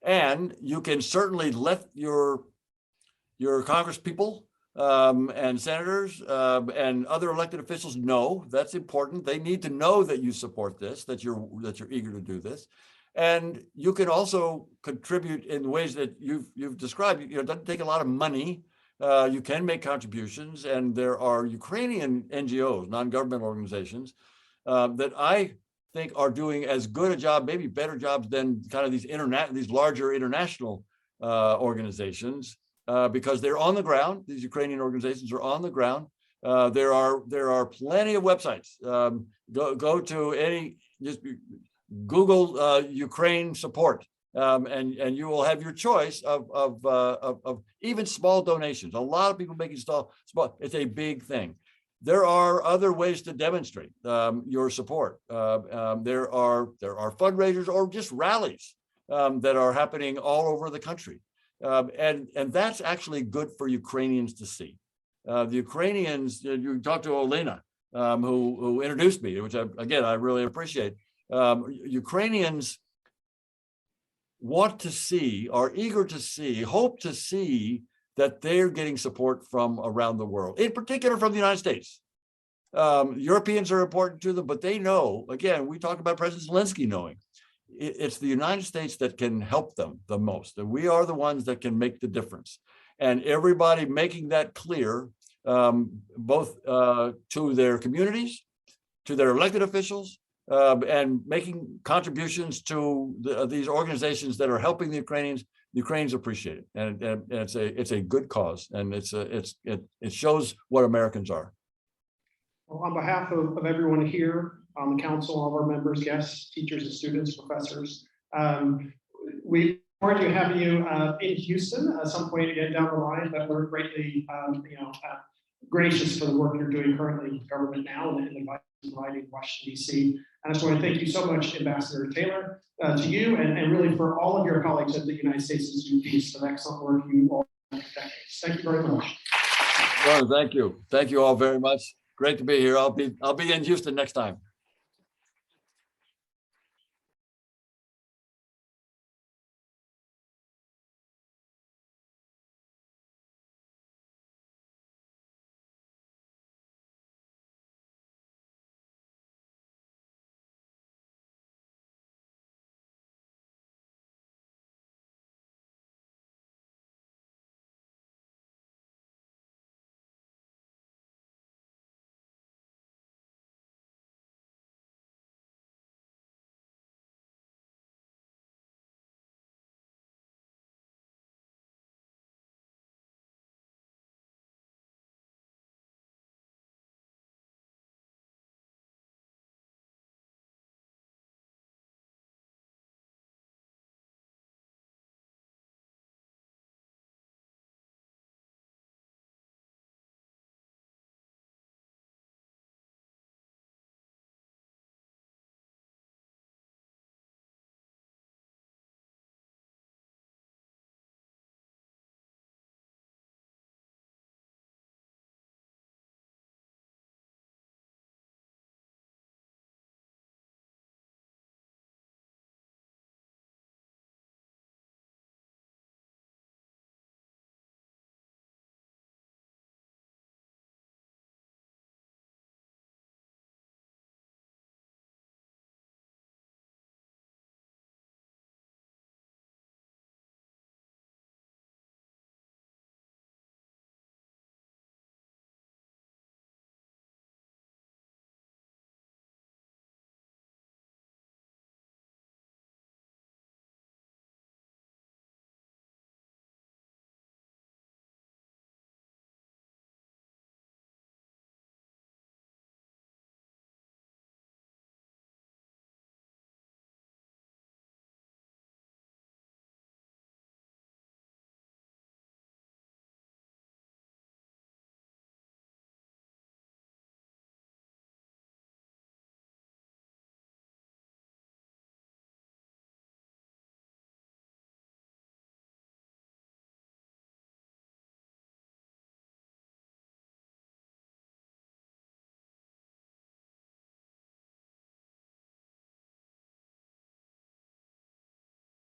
And you can certainly let your Congress people and senators and other elected officials know. That's important. They need to know that you support this, that you're eager to do this. And you can also contribute in ways that you've described. It doesn't take a lot of money. You can make contributions, and there are Ukrainian NGOs, non-governmental organizations, that I think are doing as good a job, maybe better jobs than kind of these larger international organizations, because they're on the ground. These Ukrainian organizations are on the ground. There are plenty of websites. Go to just Google Ukraine support, and you will have your choice of even small donations. A lot of people making small. It's a big thing. There are other ways to demonstrate your support. There are fundraisers or just rallies that are happening all over the country. And that's actually good for Ukrainians to see. The Ukrainians, you talk to Olena, who introduced me, which I really appreciate. Ukrainians want to see, are eager to see, hope to see that they're getting support from around the world, in particular from the United States. Europeans are important to them, but they know, again, we talk about President Zielinski knowing, it's the United States that can help them the most. And we are the ones that can make the difference. And everybody making that clear, both to their communities, to their elected officials, and making contributions to these organizations that are helping the Ukrainians. The Ukrainians appreciate it, and it's a good cause, and it shows what Americans are. Well, on behalf of everyone here on the council, all of our members, guests, teachers, and students, professors, we forward to have you in Houston at some point again down the line. But we're greatly, gracious for the work you're doing currently with government now and the providing in Washington, D.C. And I just want to thank you so much, Ambassador Taylor, to you and really for all of your colleagues at the United States Institute of Peace for the excellent work you all have done. Thank you very much. Well, thank you all very much. Great to be here. I'll be in Houston next time.